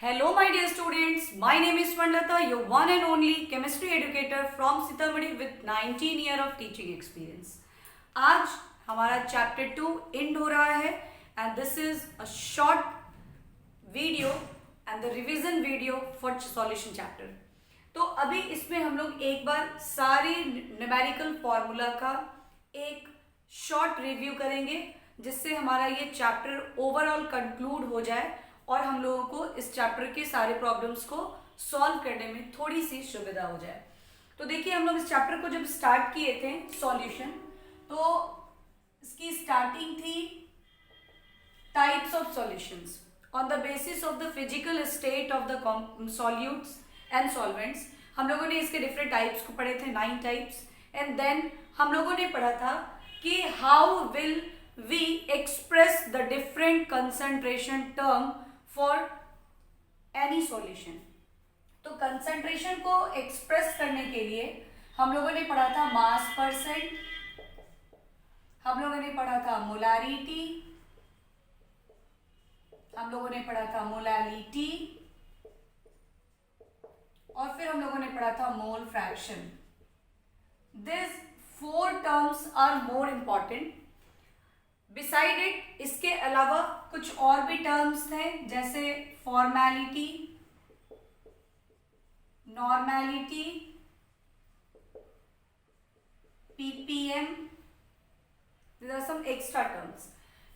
Hello my dear students, my name is Swarnlata, your one and only chemistry educator from Sitamarhi with 19 year of teaching experience. आज हमारा chapter 2 end हो रहा है and this is a short video and the revision video for solution chapter. तो अभी इसमें हम लोग एक बार सारे न्यूमेरिकल फॉर्मूला का एक शॉर्ट रिव्यू करेंगे जिससे हमारा ये चैप्टर ओवरऑल कंक्लूड हो जाए और हम लोगों को इस चैप्टर के सारे प्रॉब्लम्स को सॉल्व करने में थोड़ी सी सुविधा हो जाए। तो देखिए हम लोग इस चैप्टर को जब स्टार्ट किए थे सॉल्यूशन, तो इसकी स्टार्टिंग थी types of solutions on the basis of the physical state of the solutes and solvents. हम लोगों ने इसके डिफरेंट टाइप्स को पढ़े थे, 9 टाइप्स, एंड देन हम लोगों ने पढ़ा था कि how will we express the different concentration term for any solution. तो कंसंट्रेशन को एक्सप्रेस करने के लिए हम लोगों ने पढ़ा था मास परसेंट, हम लोगों ने पढ़ा था मोलारिटी, हम लोगों ने पढ़ा था मोलालिटी, और फिर हम लोगों ने पढ़ा था mole fraction. This 4 terms are more important. Beside it, इसके अलावा कुछ और भी टर्म्स थे जैसे formality, normality, PPM, this are some extra terms.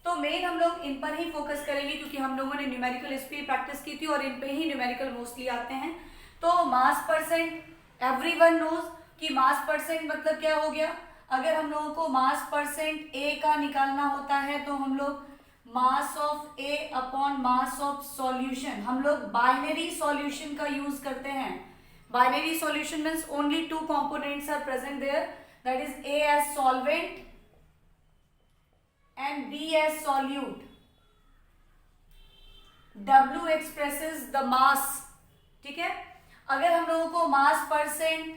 तो मेन हम लोग इन पर ही फोकस करेंगे क्योंकि हम लोगों ने न्यूमेरिकल इस पे प्रैक्टिस की थी और इन पे ही न्यूमेरिकल मोस्टली आते हैं। तो मास परसेंट, एवरीवन नोज कि मास परसेंट मतलब क्या हो गया। अगर हम लोगों को मास परसेंट ए का निकालना होता है तो हम लोग mass of A upon mass of solution, हम लोग बाइनरी सॉल्यूशन का यूज करते हैं। Binary solution means only 2 components are present there, that is A as solvent and B as solute. W expresses the mass, ठीक है। अगर हम लोगों को मास परसेंट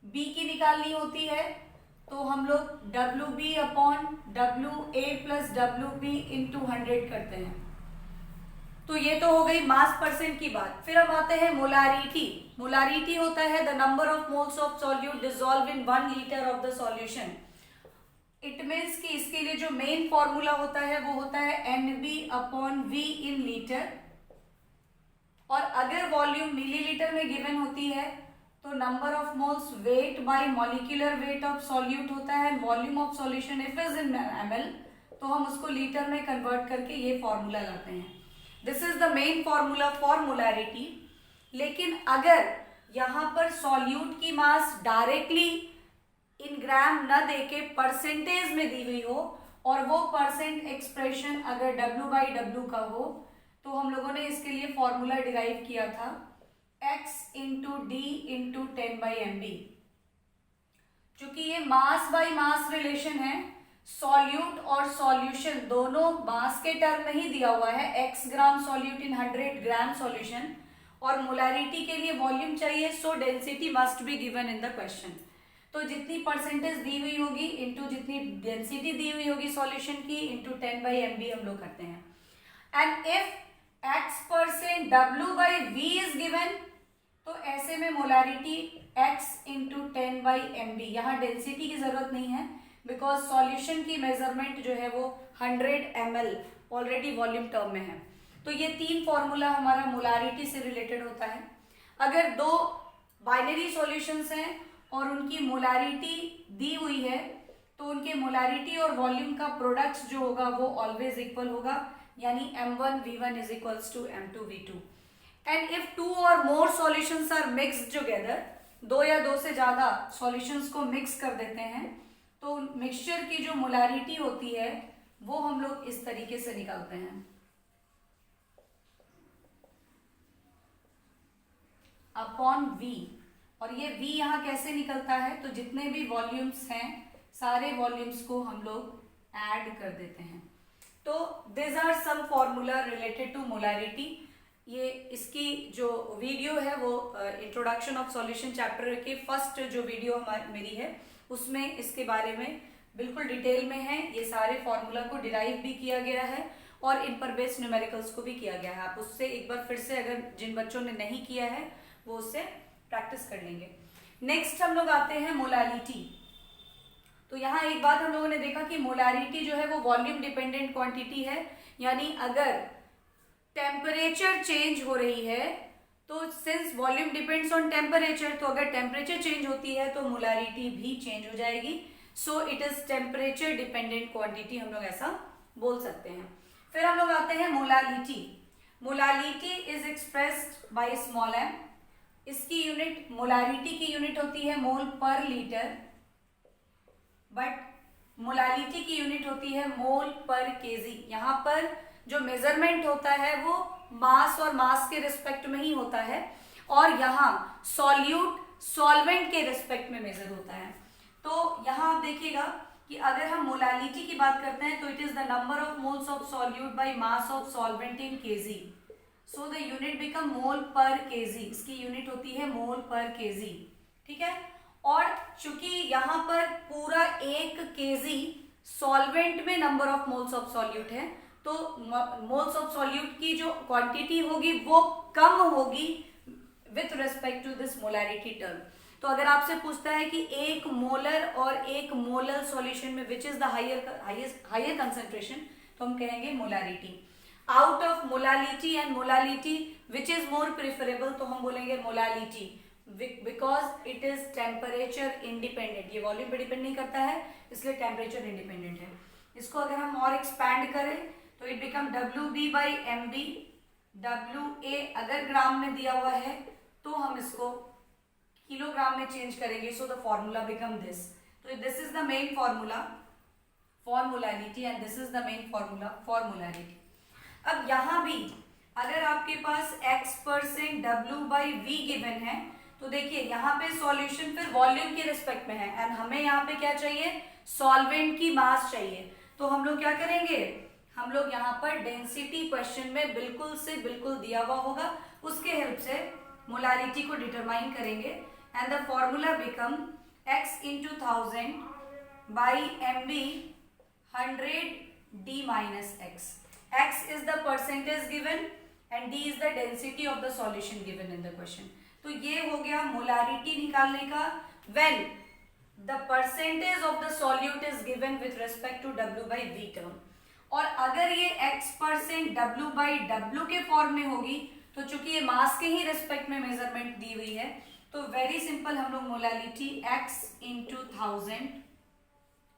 B की निकालनी होती है तो हम लोग WB upon WA plus WB into 100 करते हैं। तो ये तो हो गई मास परसेंट की बात। फिर हम आते हैं मोलारिटी। मोलारिटी होता है the number of moles of solute dissolve in 1 litre of the solution. It means कि इसके लिए जो मेन फॉर्मूला होता है वो होता है NB upon V in litre, और अगर वॉल्यूम मिलीलीटर में गिवन होती है तो number of moles weight by molecular weight of solute होता है, volume of solution if is in ml, तो हम उसको लीटर में कन्वर्ट करके ये फॉर्मूला लाते हैं। This is the main formula for molarity. लेकिन अगर यहाँ पर सॉल्यूट की मास डायरेक्टली इन ग्राम न देके परसेंटेज में दी हुई हो और वो परसेंट एक्सप्रेशन अगर W/W का हो तो हम लोगों ने इसके लिए फॉर्मूला डिराइव किया था x into D into 10/mb। चूंकि ये मास बाय मास रिलेशन है, सॉल्यूट और सॉल्यूशन दोनों मास के टर्म में ही दिया हुआ है, x gram solute in 100 gram solution, और मोलारिटी के लिए वॉल्यूम चाहिए, सो density must be given in the question. तो जितनी परसेंटेज दी हुई होगी इंटू जितनी डेंसिटी दी हुई होगी सॉल्यूशन की इंटू 10/mb हम लोग करते हैं। And if x% W/V is given, तो ऐसे में मोलारिटी x इंटू 10/mb, यहाँ डेंसिटी की जरूरत नहीं है बिकॉज सॉल्यूशन की मेजरमेंट जो है वो 100 ml ऑलरेडी वॉल्यूम टर्म में है। तो ये 3 फॉर्मूला हमारा मोलारिटी से रिलेटेड होता है। अगर 2 बाइनरी सॉल्यूशंस हैं और उनकी मोलारिटी दी हुई है तो उनके मोलारिटी और वॉल्यूम का प्रोडक्ट जो होगा वो ऑलवेज इक्वल होगा, यानी M1V1 is equals to M2V2। And if 2 और more solutions are mixed together, 2 या 2 से ज्यादा सॉल्यूशंस को मिक्स कर देते हैं, तो मिक्सचर की जो मोलारिटी होती है वो हम लोग इस तरीके से निकालते हैं अपॉन V। और ये V यहाँ कैसे निकलता है, तो जितने भी वॉल्यूम्स हैं सारे वॉल्यूम्स को हम लोग ऐड कर देते हैं। तो this are some formula related to molarity. ये इसकी जो वीडियो है वो इंट्रोडक्शन ऑफ सॉल्यूशन चैप्टर की फर्स्ट जो वीडियो मेरी है उसमें इसके बारे में बिल्कुल डिटेल में है। ये सारे फॉर्मूला को डिराइव भी किया गया है और इन पर बेस्ड न्यूमेरिकल्स को भी किया गया है। आप उससे एक बार फिर से, अगर जिन बच्चों ने नहीं किया है वो उससे प्रैक्टिस कर लेंगे। नेक्स्ट हम लोग आते हैं मोलालिटी। तो यहाँ एक बात हम लोगों ने देखा कि मोलारिटी जो है वो वॉल्यूम डिपेंडेंट क्वांटिटी है, यानी अगर टेम्परेचर चेंज हो रही है तो since volume depends on temperature, तो अगर टेम्परेचर चेंज होती है तो मोलारिटी भी चेंज हो जाएगी। So it is temperature dependent quantity, हम लोग ऐसा बोल सकते हैं। फिर हम लोग आते हैं molality. Molality is expressed by small m। इसकी यूनिट, मोलारिटी की यूनिट होती है मोल पर लीटर, बट मोलालिटी की यूनिट होती है मोल पर केजी। यहाँ पर जो मेजरमेंट होता है वो मास और मास के रिस्पेक्ट में ही होता है, और यहाँ सॉल्यूट सॉल्वेंट के रिस्पेक्ट में मेजर होता है। तो यहाँ आप देखिएगा कि अगर हम मोलालिटी की बात करते हैं तो it is the number of moles of solute by mass of solvent in KG. So the unit become mole per KG. इसकी यूनिट होती है मोल पर केजी, ठीक है। और चूंकि यहाँ पर पूरा 1 केजी सॉल्वेंट में number of moles of solute है, तो मोल्स ऑफ सॉल्यूट की जो क्वांटिटी होगी वो कम होगी with respect to this molarity term. तो अगर आपसे पूछता है कि 1 मोलर और 1 मोलर सॉल्यूशन में which is the higher concentration, तो हम कहेंगे molarity. Out of molality and molality which is more preferable, तो हम बोलेंगे molality, because it is temperature independent. ये वॉल्यूम पे डिपेंड नहीं करता है, इसलिए टेम्परेचर इंडिपेंडेंट है। इसको अगर हम और एक्सपैंड करें तो इट बिकम WB/MB। WA अगर ग्राम में दिया हुआ है तो हम इसको किलोग्राम में चेंज करेंगे, so the formula become this. तो this is the main formula for molality and this is the main formula for molarity. अब यहाँ भी अगर आपके पास x% W/V गिवन है, तो देखिए यहाँ पे सॉल्यूशन फिर वॉल्यूम के रिस्पेक्ट में है, एंड हमें यहाँ पे क्या चाहिए, सॉल्वेंट की मास चाहिए। तो हम लोग क्या करेंगे, हम लोग यहाँ पर डेंसिटी क्वेश्चन में बिल्कुल से बिल्कुल दिया हुआ होगा, उसके हेल्प से मोलारिटी को डिटरमाइन करेंगे, and the formula become x into 1000 by MB 100 D minus x. X is the percentage given and D is the density of the solution given in the question. तो ये हो गया molarity निकालने का when the percentage of the solute is given with respect to W/V term। और अगर ये x% W/W के फॉर्म में होगी, तो चूंकि ये मास के ही रिस्पेक्ट में मेजरमेंट दी हुई है, तो वेरी सिंपल हम लोग molality x into 1000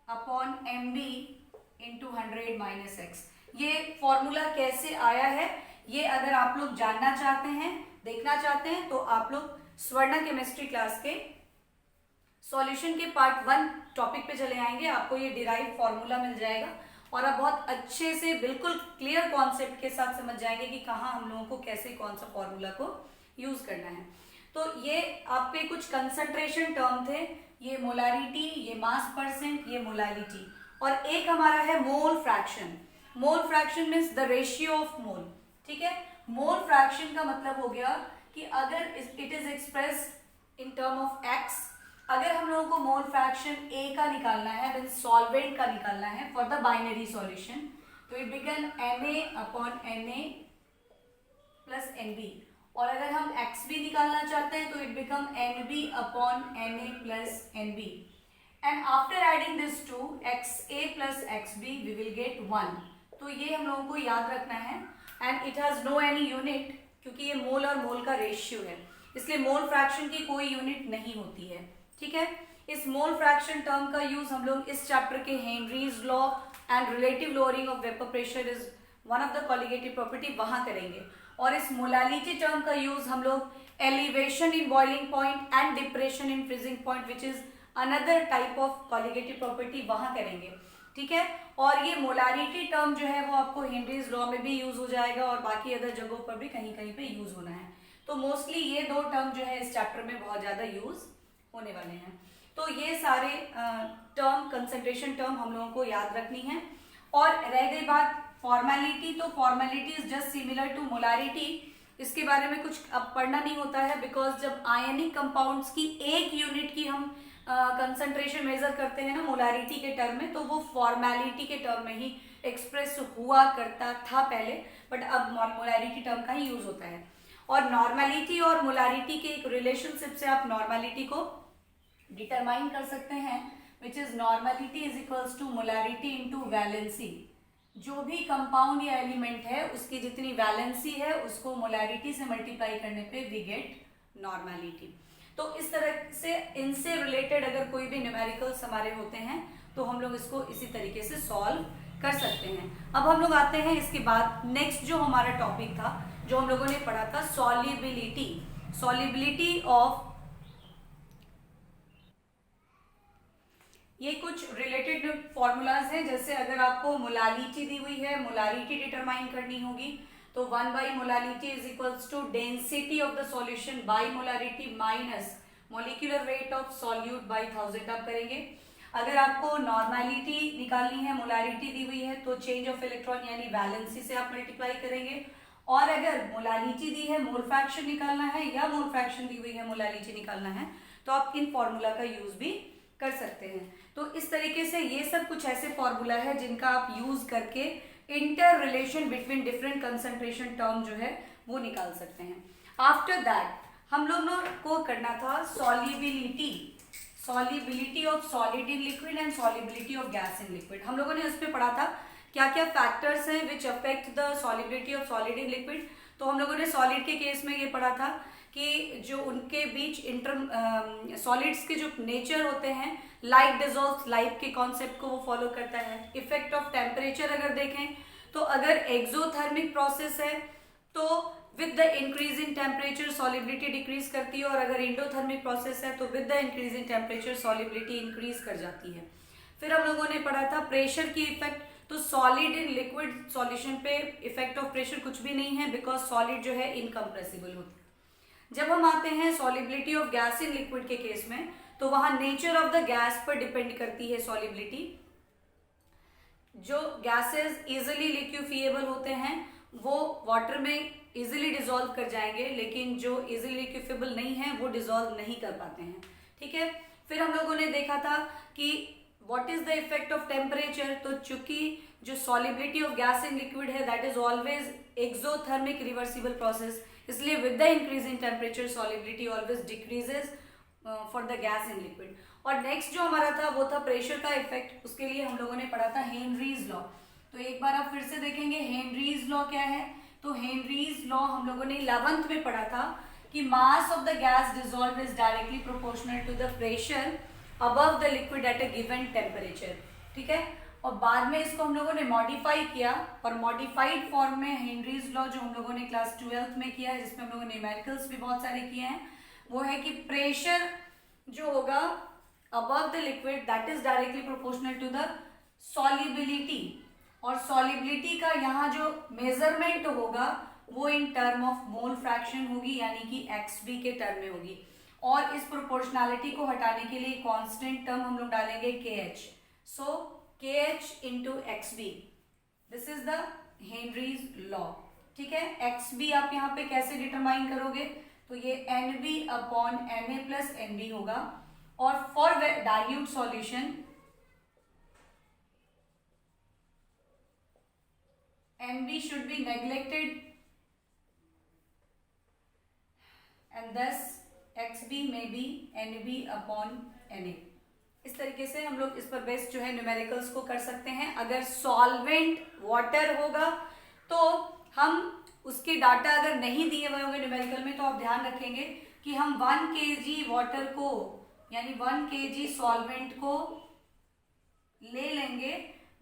upon MB into 100 minus x। ये फॉर्मूला कैसे आया है, ये अगर आप लोग जानना चाहते हैं, देखना चाहते हैं, तो आप लोग स्वर्णा केमिस्ट्री क्लास के सॉल्यूशन के पार्ट 1 टॉपिक पे चले आएंगे, आपको ये डिराइव फॉर्मूला मिल जाएगा और आप बहुत अच्छे से बिल्कुल क्लियर कॉन्सेप्ट के साथ समझ जाएंगे कि कहाँ हम लोगों को कैसे कौन सा फॉर्मूला को यूज करना है। तो ये आपके कुछ कंसंट्रेशन टर्म थे, ये मोलारिटी, ये मास परसेंट, ये मोलालिटी, और एक हमारा है mole fraction. Mole fraction means the ratio of mole, ठीक है। मोल फ्रैक्शन का मतलब हो गया कि अगर it is express in term of x, अगर हम लोगों को मोल फ्रैक्शन A का निकालना है, मीन्स सॉल्वेंट का निकालना है फॉर द बाइनरी सॉल्यूशन, तो it become Na/Na plus NB। और अगर हम XB निकालना चाहते हैं तो it become NB/Na plus NB। And after adding this to XA plus XB we will get 1। तो ये हम लोगों को याद रखना है, and it has no any unit, क्योंकि ये मोल और मोल का रेशियो है, इसलिए मोल फ्रैक्शन की कोई यूनिट नहीं होती है, ठीक है। इस मोल फ्रैक्शन टर्म का यूज हम लोग इस चैप्टर के Henry's law and relative lowering of vapour pressure is one of the colligative property, वहां करेंगे। और इस मोलालिटी टर्म का यूज हम लोग elevation in boiling point and depression in freezing point which is another type of colligative property, वहां करेंगे, ठीक है। और ये मोलारिटी टर्म जो है वो आपको हेनरीज लॉ में भी यूज हो जाएगा और बाकी अदर जगहों पर भी कहीं कहीं पे यूज होना है। तो मोस्टली ये 2 टर्म जो है इस चैप्टर में बहुत ज्यादा यूज होने वाले हैं। तो ये सारे टर्म, कंसंट्रेशन टर्म हम लोगों को याद रखनी है। और रह गई बात फॉर्मेलिटी, तो formality is just similar to molarity, इसके बारे में कुछ अब पढ़ना नहीं होता है, बिकॉज जब आयनिक कंपाउंड्स की 1 यूनिट की हम कंसंट्रेशन मेजर करते हैं ना मोलारिटी के टर्म में, तो वो फॉर्मेलिटी के टर्म में ही एक्सप्रेस हुआ करता था पहले, बट अब मोलारिटी टर्म का ही यूज होता है। और नॉर्मेलिटी और मोलारिटी के एक रिलेशनशिप से आप नॉर्मेलिटी को डिटरमाइन कर सकते हैं, which is normality is equals to molarity into valency. जो भी कंपाउंड या एलिमेंट है उसकी जितनी वैलेंसी है उसको मोलारिटी से मल्टीप्लाई करने पे वी गेट नॉर्मेलिटी। तो इस तरह से इनसे रिलेटेड अगर कोई भी न्यूमेरिकल्स हमारे होते हैं तो हम लोग इसको इसी तरीके से सॉल्व कर सकते हैं। अब हम लोग आते हैं इसके बाद नेक्स्ट जो हमारा टॉपिक था, जो हम लोगों ने पढ़ा था सॉल्युबिलिटी। सॉल्युबिलिटी ऑफ, ये कुछ रिलेटेड फॉर्मूलाज हैं। जैसे अगर आपको मोलालिटी दी हुई है, मोलालिटी डिटरमाइन करनी होगी तो 1 by molality is equals to density of the solution by molarity minus molecular weight of solute by 1000 आप करेंगे। अगर आपको नॉर्मेलिटी निकालनी है, मोलारिटी दी हुई है, तो चेंज ऑफ इलेक्ट्रॉन यानी वैलेंसी से आप मल्टीप्लाई करेंगे। और अगर मोलालिटी दी है, मोल फ्रैक्शन निकालना है, या मोल फ्रैक्शन दी हुई है, मोलालिटी निकालना है, तो आप इन फॉर्मूला का यूज भी कर सकते हैं। तो इस तरीके से ये सब कुछ ऐसे फॉर्मूला है जिनका आप यूज करके inter relation between different concentration term जो है वो निकाल सकते हैं। आफ्टर दैट हम लोगों को करना था solubility, solubility of solid in liquid and solubility of gas in liquid. हम लोगों ने उस पर पढ़ा था क्या क्या फैक्टर्स हैं which affect the solubility of solid in liquid. तो हम लोगों ने सॉलिड के केस में ये पढ़ा था कि जो उनके बीच इंटर सॉलिड्स के जो नेचर होते हैं, लाइक डिजॉल्व लाइक के कॉन्सेप्ट को वो फॉलो करता है। इफेक्ट ऑफ टेम्परेचर अगर देखें तो अगर एक्सोथर्मिक प्रोसेस है तो with the increase in temperature solubility decrease करती है, और अगर इंडोथर्मिक प्रोसेस है तो with the increase in temperature solubility increase कर जाती है। फिर हम लोगों ने पढ़ा था प्रेशर की इफेक्ट। तो सॉलिड इन लिक्विड सॉल्यूशन पे इफेक्ट ऑफ प्रेशर कुछ भी नहीं है, बिकॉज सॉलिड जो है इनकम्प्रेसिबल होती है। जब हम आते हैं solubility of gas in liquid के केस में, तो वहां नेचर ऑफ द गैस पर डिपेंड करती है सॉलिबिलिटी। जो गैसेस इजिली लिक्विफिएबल होते हैं वो वाटर में इजिली डिसॉल्व कर जाएंगे, लेकिन जो इजिली लिक्विफिएबल नहीं है वो डिसॉल्व नहीं कर पाते हैं। ठीक है। फिर हम लोगों ने देखा था कि what is the effect of temperature. तो चूंकि जो solubility of gas in liquid है that is always exothermic reversible process, इसलिए with the increase in temperature solubility always decreases for the gas in liquid. और नेक्स्ट जो हमारा था वो था प्रेशर का इफेक्ट। उसके लिए हम लोगों ने पढ़ा था हेनरीज लॉ। तो एक बार आप फिर से देखेंगे हेनरीज लॉ क्या है। तो हेनरीज लॉ हम लोगों ने 11th में पढ़ा था कि mass of the gas dissolve is directly proportional to the pressure above the liquid at a given temperature. ठीक है। और बाद में इसको हम लोगों ने मॉडिफाई किया, और मॉडिफाइड फॉर्म में हेनरीज लॉ जो हम लोगों ने क्लास 12th में किया है, जिसमें हम लोगों ने न्यूमेरिकल्स भी बहुत सारे किए हैं, वो है कि प्रेशर जो होगा above the liquid that is directly proportional to the solubility, और सॉल्युबिलिटी का यहाँ जो मेजरमेंट होगा वो in term of mole fraction होगी, यानी कि XB के टर्म में होगी। और इस प्रोपोर्शनैलिटी को हटाने के लिए कांस्टेंट टर्म हम लोग डालेंगे KH। So KH into XB, this is the Henry's law. ठीक है। XB आप यहाँ पे कैसे डिटरमाइन करोगे, तो ये NB upon Na plus NB होगा। और for dilute solution NB should be neglected and thus XB may be NB upon Na। इस तरीके से हम लोग इस पर बेस्ड जो है न्यूमेरिकल्स को कर सकते हैं। अगर सॉल्वेंट वाटर होगा तो हम उसके डाटा अगर नहीं दिए हुए होंगे न्यूमेरिकल में, तो आप ध्यान रखेंगे कि हम 1 kg वाटर को यानी 1 kg सॉल्वेंट को ले लेंगे,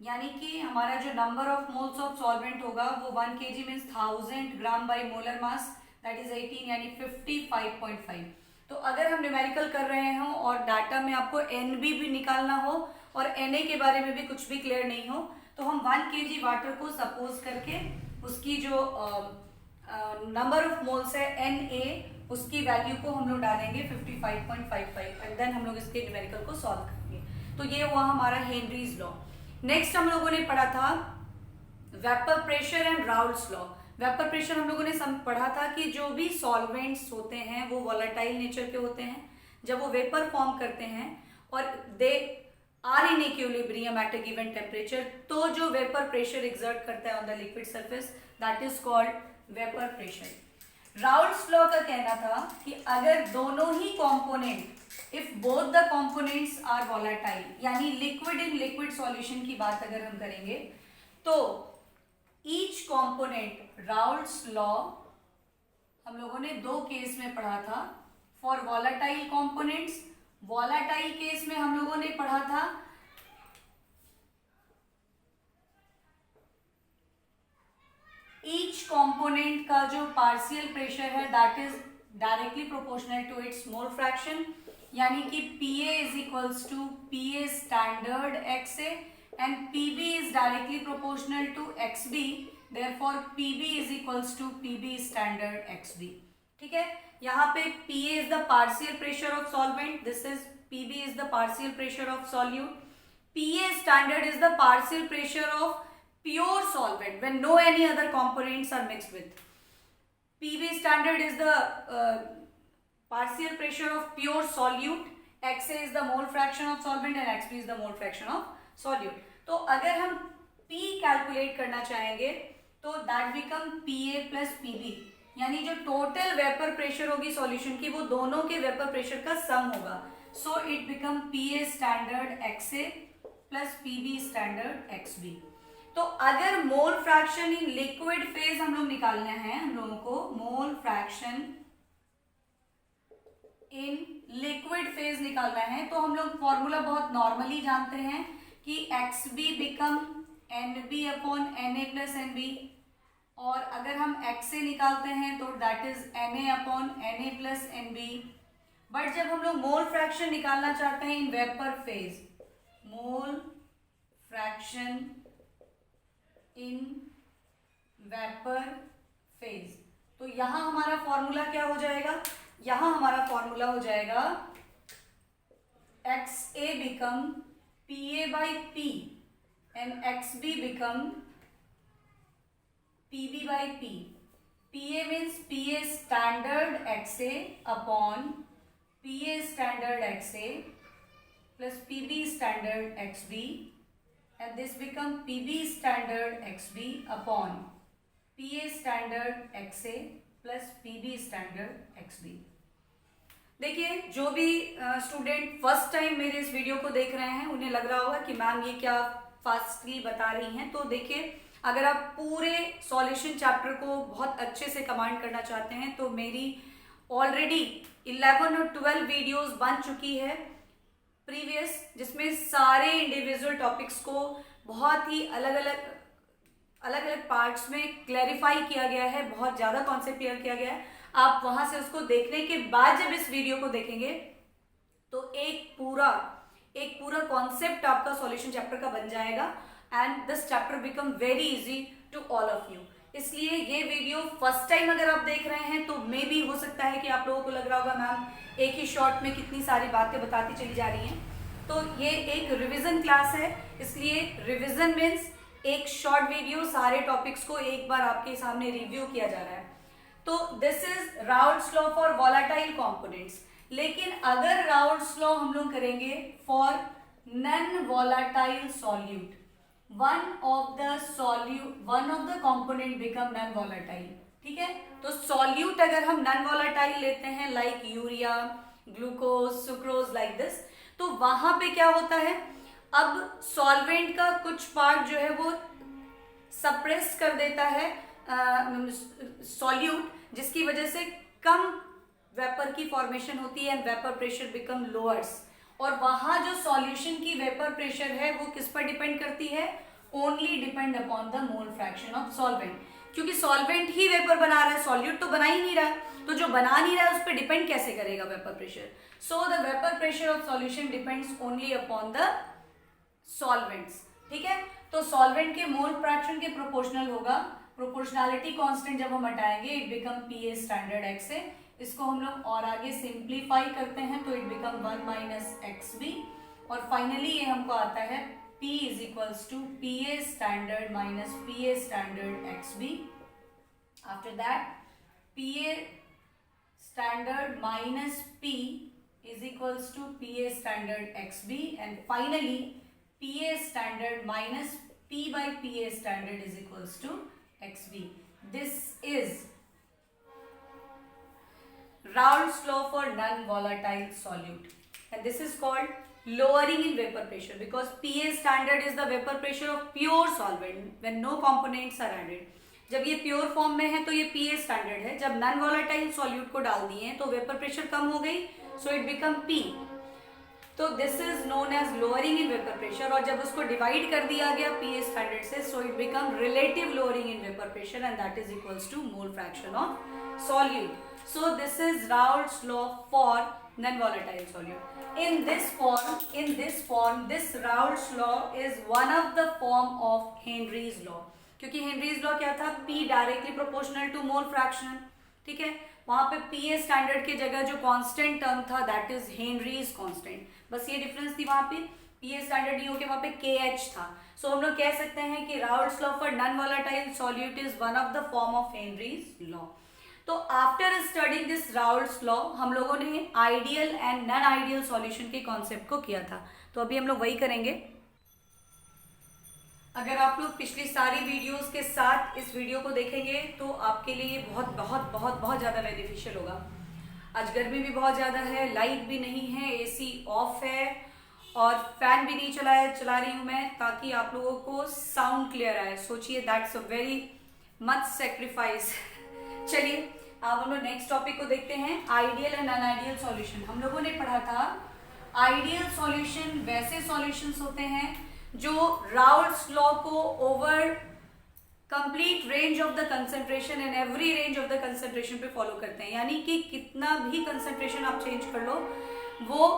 यानी कि हमारा जो number of moles of solvent होगा वो 1 kg means 1000 gram by molar mass that is 18 यानी 55.5। तो अगर हम न्यूमेरिकल कर रहे हो और डाटा में आपको NB भी निकालना हो और Na के बारे में भी कुछ भी क्लियर नहीं हो, तो हम 1 kg वाटर को सपोज करके उसकी जो नंबर ऑफ मोल्स है Na, उसकी वैल्यू को हम लोग डालेंगे 55.55 एंड देन हम लोग इसके न्यूमेरिकल को सॉल्व करेंगे। तो ये हुआ हमारा हेनरीज लॉ। नेक्स्ट हम लोगों ने पढ़ा था vapour pressure and Raoult's law. Vapour pressure हम लोगों ने पढ़ा था कि जो भी सॉल्वेंट्स होते हैं वो वॉलेटाइल नेचर के होते हैं। जब वो वेपर फॉर्म करते हैं और they are in equilibrium at a given temperature, तो जो वेपर प्रेशर एग्जर्ट करता है on the liquid surface that is called vapour pressure. Raoult's law का कहना था कि अगर दोनों ही component, if both the components are volatile, यानी लिक्विड इन लिक्विड सॉल्यूशन की बात अगर हम करेंगे तो ईच कंपोनेंट, राउल्ट्स लॉ हम लोगों ने दो केस में पढ़ा था। For volatile components, volatile case में हम लोगों ने पढ़ा था ईच कंपोनेंट का जो पार्शियल प्रेशर है that is directly proportional to its mole fraction, यानी कि PA is equals to PA standard XA and PB is directly proportional to XB, therefore PB is equals to PB standard XB। ठीक है, यहाँ पे PA is the partial pressure of solvent, this is PB is the partial pressure of solute, PA standard is the partial pressure of pure solvent when no any other components are mixed with. PB standard is the partial pressure of pure solute, XA is the mole fraction of solvent and XB is the mole fraction of solute. तो अगर हम P calculate करना चाहेंगे तो that become PA plus PB, यानी जो total vapour pressure होगी solution की वो दोनों के वेपर प्रेशर का सम होगा। सो it become PA standard XA plus PB standard XB। तो अगर mole fraction in liquid phase हम लोग निकालना है, हम लोगों को mole fraction in liquid phase निकालना है, तो हम लोग फॉर्मूला बहुत नॉर्मली जानते हैं कि XB become NB upon NA plus NB, और अगर हम XA निकालते हैं तो that is NA upon NA plus NB। But जब हम लोग मोल फ्रैक्शन निकालना चाहते हैं in vapour phase, mole fraction in vapour phase, तो यहां हमारा फॉर्मूला क्या हो जाएगा, यहां हमारा फॉर्मूला हो जाएगा XA become PA by P and XB become PB by P। PA means PA standard XA upon PA standard XA plus PB standard XB, and this become PB standard XB upon PA standard XA plus PB standard XB। देखिए, जो भी student first time मेरे इस video को देख रहे हैं उन्हें लग रहा होगा कि मैम ये क्या फास्टली बता रही हैं। तो देखिए, अगर आप पूरे सॉल्यूशन चैप्टर को बहुत अच्छे से कमांड करना चाहते हैं तो मेरी ऑलरेडी 11 और 12 वीडियोस बन चुकी है प्रीवियस, जिसमें सारे इंडिविजुअल टॉपिक्स को बहुत ही अलग अलग पार्ट्स में क्लैरिफाई किया गया है, बहुत ज़्यादा कॉन्सेप्ट क्लियर किया गया है। आप वहां से उसको देखने के बाद जब इस वीडियो को देखेंगे तो एक पूरा कॉन्सेप्ट आपका सॉल्यूशन चैप्टर का बन जाएगा and this chapter become very easy to all of you. इसलिए ये वीडियो फर्स्ट टाइम अगर आप देख रहे हैं तो मे भी हो सकता है कि आप लोगों को लग रहा होगा मैम एक ही शॉर्ट में कितनी सारी बातें बताती चली जा रही हैं। तो ये एक रिवीजन क्लास है, इसलिए रिवीजन मीन्स एक शॉर्ट वीडियो सारे टॉपिक्स को एक बार आपके सामने रिव्यू किया जा रहा है। तो this is Raoult's law for volatile components. लेकिन अगर राउल्ट्स लॉ हम लोग करेंगे for non volatile solute, one of the component become non volatile. ठीक है, तो सॉल्यूट अगर हम नॉन वॉलेटाइल लेते हैं like urea, glucose, sucrose, like this, तो वहां पे क्या होता है, अब सॉल्वेंट का कुछ पार्ट जो है वो सप्रेस कर देता है सॉल्यूट, जिसकी वजह से कम वेपर की फॉर्मेशन होती है and vapour pressure become lowers. और वहां जो सॉल्यूशन की वेपर प्रेशर है वो किस पर डिपेंड करती है, only depend upon the mole fraction of solvent, क्योंकि सॉल्वेंट ही वेपर बना रहा है, सॉल्यूट तो बना ही नहीं रहा, तो जो बना नहीं रहा है उस पर डिपेंड कैसे करेगा vapour pressure. So the vapour pressure of solution depends only upon the solvents. ठीक है, तो सॉल्वेंट के मोल फ्रैक्शन के प्रोपोर्शनल होगा, प्रोपोर्शनैलिटी कांस्टेंट जब हम हटाएंगे it become PA standard XA। इसको हम लोग और आगे सिंप्लीफाई करते हैं तो इट बिकम 1 माइनस XB, और फाइनली ये हमको आता है P is equals to PA standard minus PA standard XB। After that PA standard minus P is equals to PA standard XB, and finally PA standard minus P by PA standard is equals to XB. This is Raoult's law for non-volatile solute, and this is called lowering in vapor pressure because PA standard is the vapor pressure of pure solvent when no components are added. जब ये pure form में है तो ये PA standard है, जब non volatile solute को डाल दिए तो वेपर प्रेशर कम हो गई, सो इट बिकम P. तो this is known as lowering in vapour pressure, और जब उसको डिवाइड कर दिया गया PA स्टैंडर्ड से, so it become relative lowering in vapour pressure, and that is equals to mole fraction of solute. So this is Raoult's law for non-volatile solute. In this form, this Raoult's law is one of the form of Henry's law. क्योंकि Henry's law क्या था? P directly proportional to mole fraction. ठीक है, वहां पे PA standard की जगह जो कांस्टेंट टर्म था दैट इज हेनरीज कांस्टेंट. बस ये डिफरेंस थी, वहां पे PA स्टैंडर्ड नहीं होके वहां पे KH था. सो हम लोग कह सकते हैं कि Raoult's law for non-volatile solute is one of the form of Henry's law. तो after studying this Raoult's law हम लोगों ने ideal and non ideal solution के कॉन्सेप्ट को किया था, तो अभी हम लोग वही करेंगे. अगर आप लोग पिछली सारी वीडियोस के साथ इस वीडियो को देखेंगे तो आपके लिए ये बहुत बहुत बहुत बहुत ज़्यादा बेनिफिशियल होगा. आज गर्मी भी बहुत ज़्यादा है, लाइट भी नहीं है, AC ऑफ है और फैन भी नहीं चला रही हूँ मैं ताकि आप लोगों को साउंड क्लियर आए. सोचिए that's a very much sacrifice. चलिए अब हम लोग नेक्स्ट टॉपिक को देखते हैं, आइडियल एंड अनआइडियल सॉल्यूशन. हम लोगों ने पढ़ा था आइडियल सॉल्यूशन वैसे सॉल्यूशंस होते हैं जो राउल्ट्स लॉ को over complete range of the concentration and every range of the concentration पे फॉलो करते हैं. यानी कि कितना भी कंसंट्रेशन आप चेंज कर लो वो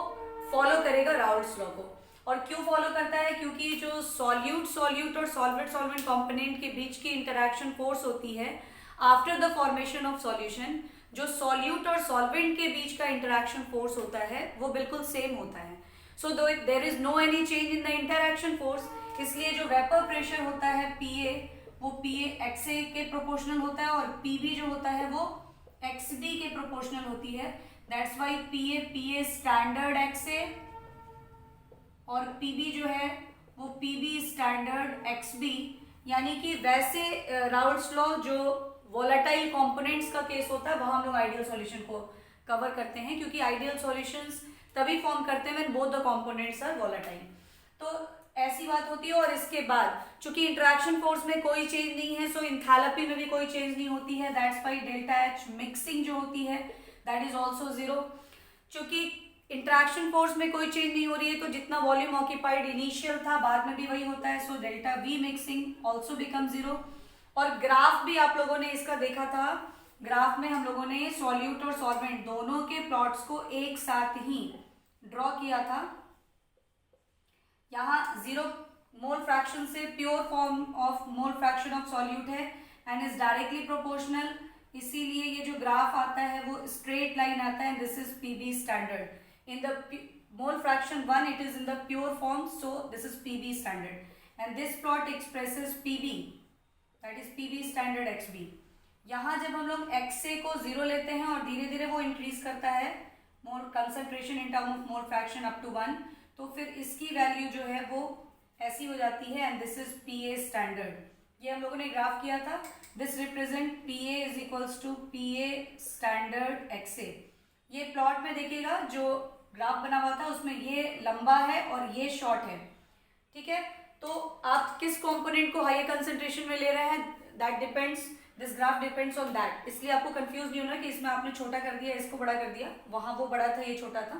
फॉलो करेगा राउल्ट्स लॉ को. और क्यों फॉलो करता है? क्योंकि जो सॉल्यूट और सॉल्वेंट कंपोनेंट के बीच की इंटरैक्शन फोर्स होती है after the formation of solution, जो सॉल्यूट और सॉल्वेंट के बीच का इंटरैक्शन फोर्स होता है वो बिल्कुल सेम होता है. So there is no any change in the interaction force, इसलिए जो वेपर प्रेशर होता है PA वो PA XA के प्रोपोर्शनल होता है और PB जो होता है वो XB के प्रोपोर्शनल होती है. That's why PA standard XA और PB जो है वो PB स्टैंडर्ड XB. यानी कि वैसे राउल्ट्स लॉ जो वोलेटाइल कंपोनेंट्स का केस होता है वहां हम लोग आइडियल सॉल्यूशन को कवर करते हैं, क्योंकि आइडियल सॉल्यूशंस तभी फॉर्म करते हैं when both the components are volatile. तो ऐसी बात होती है. और इसके बाद चूंकि इंटरैक्शन फोर्स में कोई चेंज नहीं है, सो इंथैल्पी में भी कोई चेंज नहीं होती है. That's why delta H mixing जो होती है दैट इज ऑल्सो जीरो. चूंकि इंटरैक्शन फोर्स में कोई चेंज नहीं हो रही है तो जितना वॉल्यूम ऑक्यूपाइड इनिशियल था बाद में भी वही होता है, so delta V mixing also become zero. और ग्राफ भी आप लोगों ने इसका देखा था. ग्राफ में हम लोगों ने सॉल्यूट और सॉल्वेंट दोनों के प्लॉट्स को एक साथ ही ड्रॉ किया था. यहाँ जीरो मोल फ्रैक्शन से pure form of mole fraction of solute है एंड इज डायरेक्टली प्रोपोर्शनल, इसीलिए ये जो ग्राफ आता है वो स्ट्रेट लाइन आता है. This is PB standard. In the mole fraction 1 it is in the pure form, so this is PB standard. And this plot expresses PB, that is PB standard XB. यहाँ जब हम लोग XA को 0 लेते हैं और धीरे धीरे वो इंक्रीज करता है mole concentration in term of mole fraction up to 1, तो फिर इसकी वैल्यू जो है वो ऐसी हो जाती है. And this is PA standard. ये हम लोगों ने ग्राफ किया था. This represent PA is equals to PA standard XA. ये प्लॉट में देखिएगा जो ग्राफ बना हुआ था उसमें ये लंबा है और ये शॉर्ट है. ठीक है, तो आप किस कंपोनेंट को हायर कंसंट्रेशन में ले रहे हैं that depends, this graph depends on that. इसलिए आपको कंफ्यूज नहीं होना कि इसमें आपने छोटा कर दिया इसको बड़ा कर दिया, वहां वो बड़ा था ये छोटा था,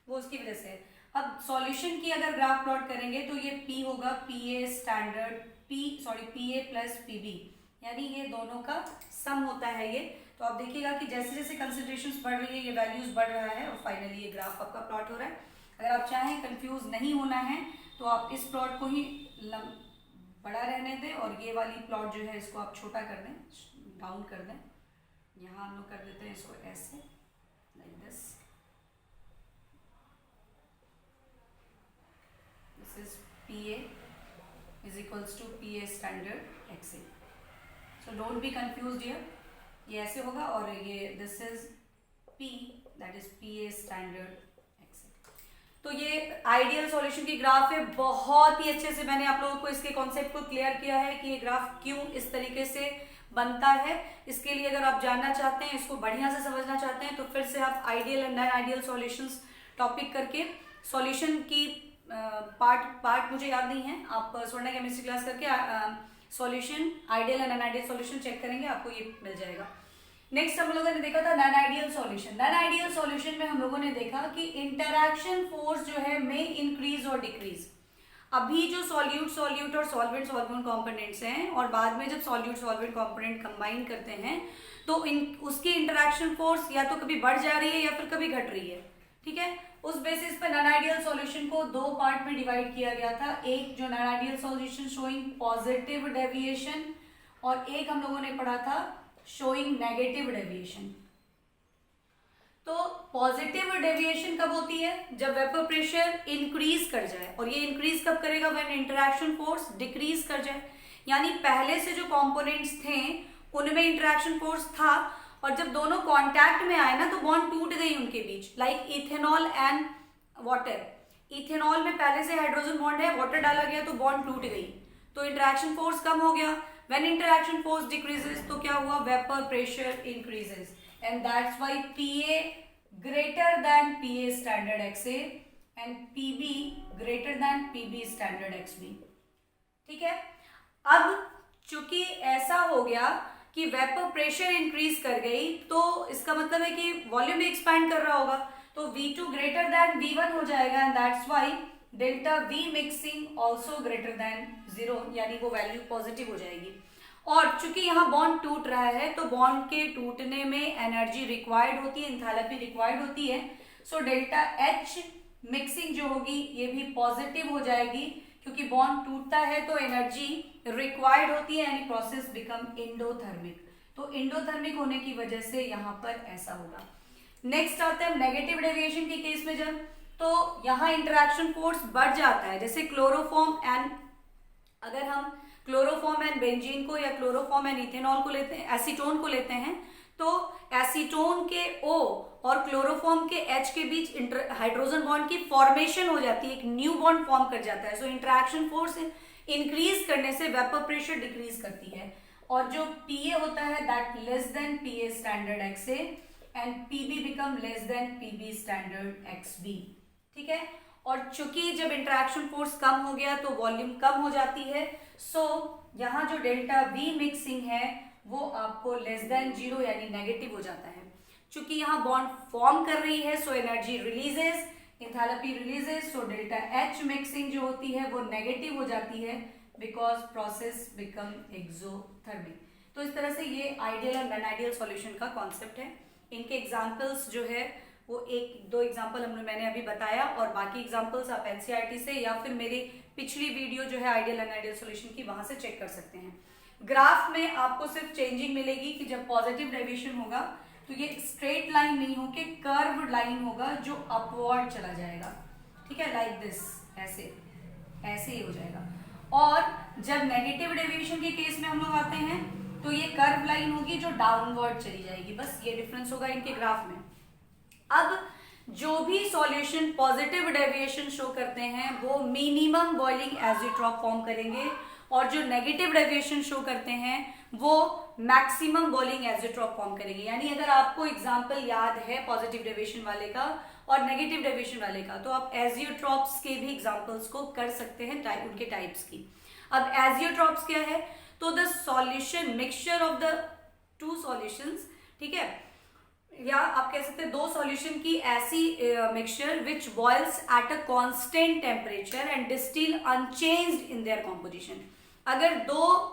वो उसकी वजह से. अब सॉल्यूशन की अगर ग्राफ प्लॉट करेंगे तो ये P होगा PA standard PA plus PB, यानी ये दोनों का सम होता है ये. तो आप देखिएगा कि जैसे जैसे कंसंट्रेशंस बढ़ रही है ये वैल्यूज बढ़ रहा है और फाइनली ये ग्राफ आपका प्लॉट हो रहा है. अगर आप चाहें कंफ्यूज नहीं होना है तो आप इस प्लॉट को ही बड़ा रहने दें और ये वाली प्लॉट जो है इसको आप छोटा कर दें, डाउन कर दें. यहाँ हम लोग कर देते हैं इसको ऐसे, like this. This is PA is equals to PA standard XA. So don't be confused here. ये ऐसे होगा और ये this is P, that is PA standard तो ये आइडियल सॉल्यूशन की ग्राफ है। बहुत ही अच्छे से मैंने आप लोगों को इसके कॉन्सेप्ट को क्लियर किया है कि ये ग्राफ क्यों इस तरीके से बनता है। इसके लिए अगर आप जानना चाहते हैं, इसको बढ़िया से समझना चाहते हैं, तो फिर से आप ideal and non ideal solutions topic करके सॉल्यूशन की पार्ट मुझे याद नहीं है, आप स्वर्ण केमिस्ट्री क्लास करके solution ideal and non ideal solution check करेंगे, आपको ये मिल जाएगा। नेक्स्ट हम लोगों ने देखा था non ideal solution. Non ideal solution में हम लोगों ने देखा कि इंटरैक्शन फोर्स जो है में इंक्रीज और डिक्रीज। अभी जो सॉल्यूट और सॉल्वेंट कंपोनेंट्स हैं और बाद में जब सॉल्वेंट कंपोनेंट कंबाइन करते हैं तो उसकी इंटरैक्शन फोर्स या तो कभी बढ़ जा रही है या फिर कभी घट रही है, ठीक है। उस बेसिस पर नॉन आइडियल सॉल्यूशन को दो पार्ट में डिवाइड किया गया था। एक जो non ideal solution showing positive deviation और एक हम लोगों ने पढ़ा था शोइंग नेगेटिव डेविएशन। तो पॉजिटिव डेविएशन कब होती है? जब वेपर प्रेशर इंक्रीज कर जाए, और ये इंक्रीज कब करेगा? व्हेन इंटरैक्शन फोर्स डिक्रीज कर जाए। यानी पहले से जो कंपोनेंट्स थे उनमें इंटरैक्शन फोर्स था और जब दोनों कांटेक्ट में आए ना तो बॉन्ड टूट गई उनके बीच, like ethanol and water. Ethanol में पहले से हाइड्रोजन बॉन्ड है, वाटर डाला गया तो बॉन्ड टूट गई, तो इंटरैक्शन फोर्स कम हो गया। व्हेन इंटरैक्शन फोर्स डिक्रीजेस तो क्या हुआ? Vapour pressure increases and that's why PA greater than PA standard XA and PB greater than PB standard XB, ठीक है। अब चूंकि ऐसा हो गया कि वेपर प्रेशर इंक्रीज कर गई तो इसका मतलब है कि वॉल्यूम भी एक्सपैंड कर रहा होगा, तो V2 ग्रेटर देन V1 हो जाएगा and that's why delta V mixing also greater than 0, यानी वो वैल्यू पॉजिटिव हो जाएगी। और चूंकि यहाँ बॉन्ड टूट रहा है तो बॉन्ड के टूटने में एनर्जी रिक्वायर्ड होती है, एंथैल्पी रिक्वायर्ड होती है, सो डेल्टा H मिक्सिंग जो होगी ये भी पॉजिटिव हो जाएगी क्योंकि बॉन्ड टूटता है तो एनर्जी रिक्वायर्ड होती है, यानी प्रोसेस बिकम इंडोथर्मिक। तो इंडोथर्मिक होने की वजह से यहाँ पर ऐसा होगा। नेक्स्ट आता है नेगेटिव डेविएशन के केस में, जब तो यहाँ इंटरैक्शन फोर्स बढ़ जाता है। जैसे क्लोरोफॉर्म एंड, अगर हम क्लोरोफॉर्म एंड बेंजीन को या क्लोरोफॉर्म एंड इथेनॉल को लेते हैं, एसीटोन को लेते हैं, तो एसीटोन के O और क्लोरोफॉर्म के H के बीच हाइड्रोजन बॉन्ड की फॉर्मेशन हो जाती है, एक न्यू बॉन्ड फॉर्म कर जाता है। सो इंटरैक्शन फोर्स इंक्रीज करने से वेपर प्रेशर डिक्रीज करती है और जो PA होता है that less than PA standard XA and PB become less than PB standard XB, ठीक है। और चूंकि जब इंटरैक्शन फोर्स कम हो गया तो वॉल्यूम कम हो जाती है, सो यहाँ जो डेल्टा V मिक्सिंग है वो आपको लेस देन 0 यानी नेगेटिव हो जाता है। चूंकि यहाँ बॉन्ड फॉर्म कर रही है so energy releases, enthalpy releases, so delta H mixing जो होती है वो नेगेटिव हो जाती है बिकॉज प्रोसेस बिकम एक्सोथर्मिक। तो इस तरह से ये आइडियल और नॉन आइडियल सॉल्यूशन का कॉन्सेप्ट है। इनके एग्जाम्पल्स जो है वो एक दो एग्जाम्पल मैंने अभी बताया और बाकी एग्जाम्पल्स आप एनसीईआरटी से या फिर मेरी पिछली वीडियो जो है आइडियल एंड आइडियल सॉल्यूशन की वहां से चेक कर सकते हैं। ग्राफ में आपको सिर्फ चेंजिंग मिलेगी कि जब पॉजिटिव डेविएशन होगा तो ये स्ट्रेट लाइन नहीं होके कर्व लाइन होगा जो अपवर्ड चला जाएगा, ठीक है, लाइक दिस, ऐसे ऐसे ही हो जाएगा। और जब नेगेटिव डेविएशन के केस में हम लोग आते हैं तो ये कर्व लाइन होगी जो डाउनवर्ड चली जाएगी। बस ये डिफरेंस होगा इनके ग्राफ में। अब जो भी सॉल्यूशन पॉजिटिव डेविएशन शो करते हैं वो मिनिमम बॉइलिंग एज़ोट्रॉप फॉर्म करेंगे और जो नेगेटिव डेविएशन शो करते हैं वो मैक्सिमम बॉइलिंग एज़ोट्रॉप फॉर्म करेंगे। यानी अगर आपको एग्जांपल याद है पॉजिटिव डेविएशन वाले का और नेगेटिव डेविएशन वाले का तो आप एज़ोट्रॉप्स के भी एग्जांपल्स को कर सकते हैं, उनके टाइप्स की। अब एज़ोट्रॉप्स क्या है? तो the solution mixture of the two solutions, ठीक है, या आप कह सकते हैं दो सॉल्यूशन की ऐसी mixture which boils at a constant temperature and distil unchanged in their composition. अगर दो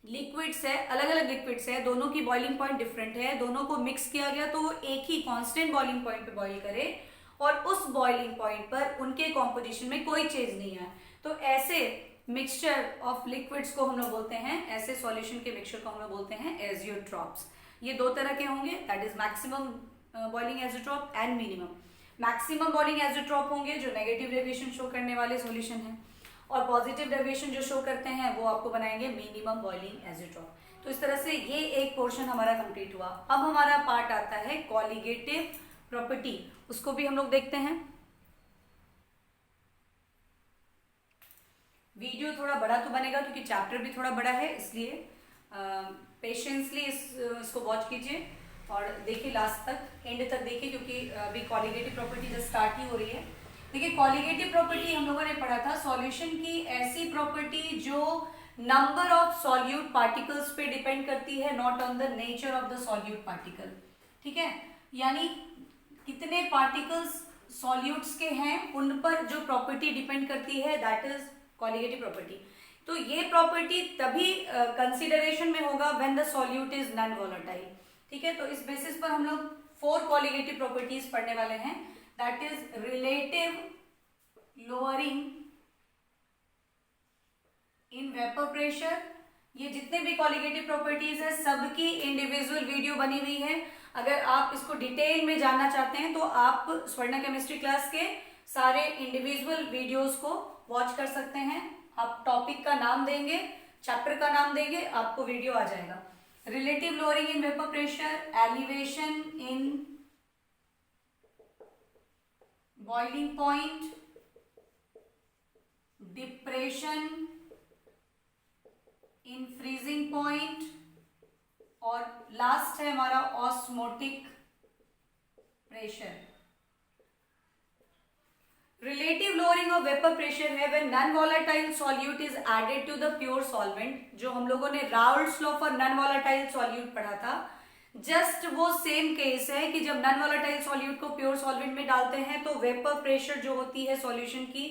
लिक्विड्स है, अलग अलग लिक्विड्स है, दोनों की बॉइलिंग पॉइंट डिफरेंट है, दोनों को मिक्स किया गया तो वो एक ही कांस्टेंट बॉइलिंग पॉइंट पे बॉइल करे और उस बॉइलिंग पॉइंट पर उनके कॉम्पोजिशन में कोई चेंज नहीं है, तो ऐसे मिक्सचर ऑफ लिक्विड्स को हम लोग बोलते हैं, ऐसे सॉल्यूशन के मिक्सचर को हम लोग बोलते हैं एज़ोट्रॉप्स। ये दो तरह के होंगे, that is maximum boiling azeotrope and minimum. Maximum boiling azeotrope होंगे जो नेगेटिव डेविएशन शो करने वाले सॉल्यूशन हैं और पॉजिटिव डेविएशन जो शो करते हैं वो आपको बनाएंगे मिनिमम बॉइलिंग एज़ोट्रॉप। तो इस तरह से ये एक पोर्शन हमारा कंप्लीट हुआ। अब हमारा पार्ट आता है कॉलिगेटिव प्रॉपर्टी, उसको भी हम लोग देखते हैं। वीडियो थोड़ा बड़ा तो बनेगा क्योंकि चैप्टर भी थोड़ा बड़ा है, इसलिए पेशेंसली इसको वॉच कीजिए और देखिए लास्ट तक, एंड तक देखिए, क्योंकि अभी कॉलिगेटिव प्रॉपर्टी जस्ट स्टार्ट ही हो रही है। देखिए कॉलिगेटिव प्रॉपर्टी हम लोगों ने पढ़ा था सॉल्यूशन की ऐसी प्रॉपर्टी जो नंबर ऑफ सॉल्यूट पार्टिकल्स पे डिपेंड करती है, not on the nature of the solute particle. ठीक है, यानी कितने पार्टिकल्स सॉल्यूट्स के हैं उन पर जो प्रॉपर्टी डिपेंड करती है, दैट इज कॉलिगेटिव प्रॉपर्टी। तो ये प्रॉपर्टी तभी कंसिडरेशन में होगा when the solute is non volatile. ठीक है, तो इस बेसिस पर हम लोग 4 कॉलिगेटिव प्रॉपर्टीज पढ़ने वाले हैं, that is relative lowering in vapour pressure. ये जितने भी कॉलिगेटिव प्रॉपर्टीज है सबकी इंडिविजुअल वीडियो बनी हुई है। अगर आप इसको डिटेल में जानना चाहते हैं तो आप स्वर्णा केमिस्ट्री क्लास के सारे इंडिविजुअल वीडियोस को वॉच कर सकते हैं। आप टॉपिक का नाम देंगे, चैप्टर का नाम देंगे, आपको वीडियो आ जाएगा। Relative lowering in vapour pressure, elevation in boiling point, depression in freezing point, और लास्ट है हमारा osmotic pressure. Relative lowering of vapour pressure है when non volatile solute is added to the pure solvent. जो हम लोगों ने Raoult's law for non volatile solute पढ़ा था, जस्ट वो सेम केस है कि जब नॉन वोलेटाइल सॉल्यूट को प्योर सॉल्वेंट में डालते हैं तो वेपर प्रेशर जो होती है सॉल्यूशन की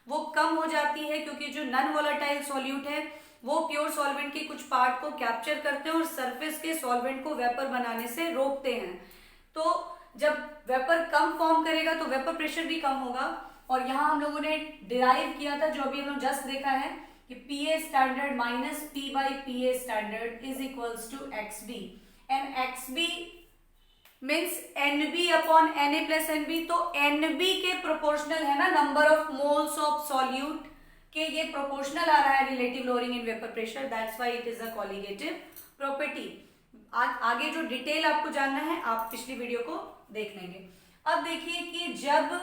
वो कम हो जाती है, क्योंकि जो नॉन वोलेटाइल सॉल्यूट है वो प्योर सॉल्वेंट के कुछ पार्ट को कैप्चर करते हैं और सरफेस के सॉल्वेंट को वेपर बनाने से रोकते हैं। तो जब वेपर कम फॉर्म करेगा तो वेपर प्रेशर भी कम होगा। और यहाँ हम लोगों ने डिराइव किया था, जो अभी हम लोग जस्ट देखा है, कि PA standard minus P by PA standard is equals to XB, and XB means NB upon NA plus NB. तो एनबी के प्रोपोर्शनल है ना number of moles of solute के, ये प्रोपोर्शनल आ रहा है relative lowering in vapour pressure, that's why it is a colligative property. आगे जो डिटेल आपको जानना है आप पिछली वीडियो को देख लेंगे। अब देखिए कि जब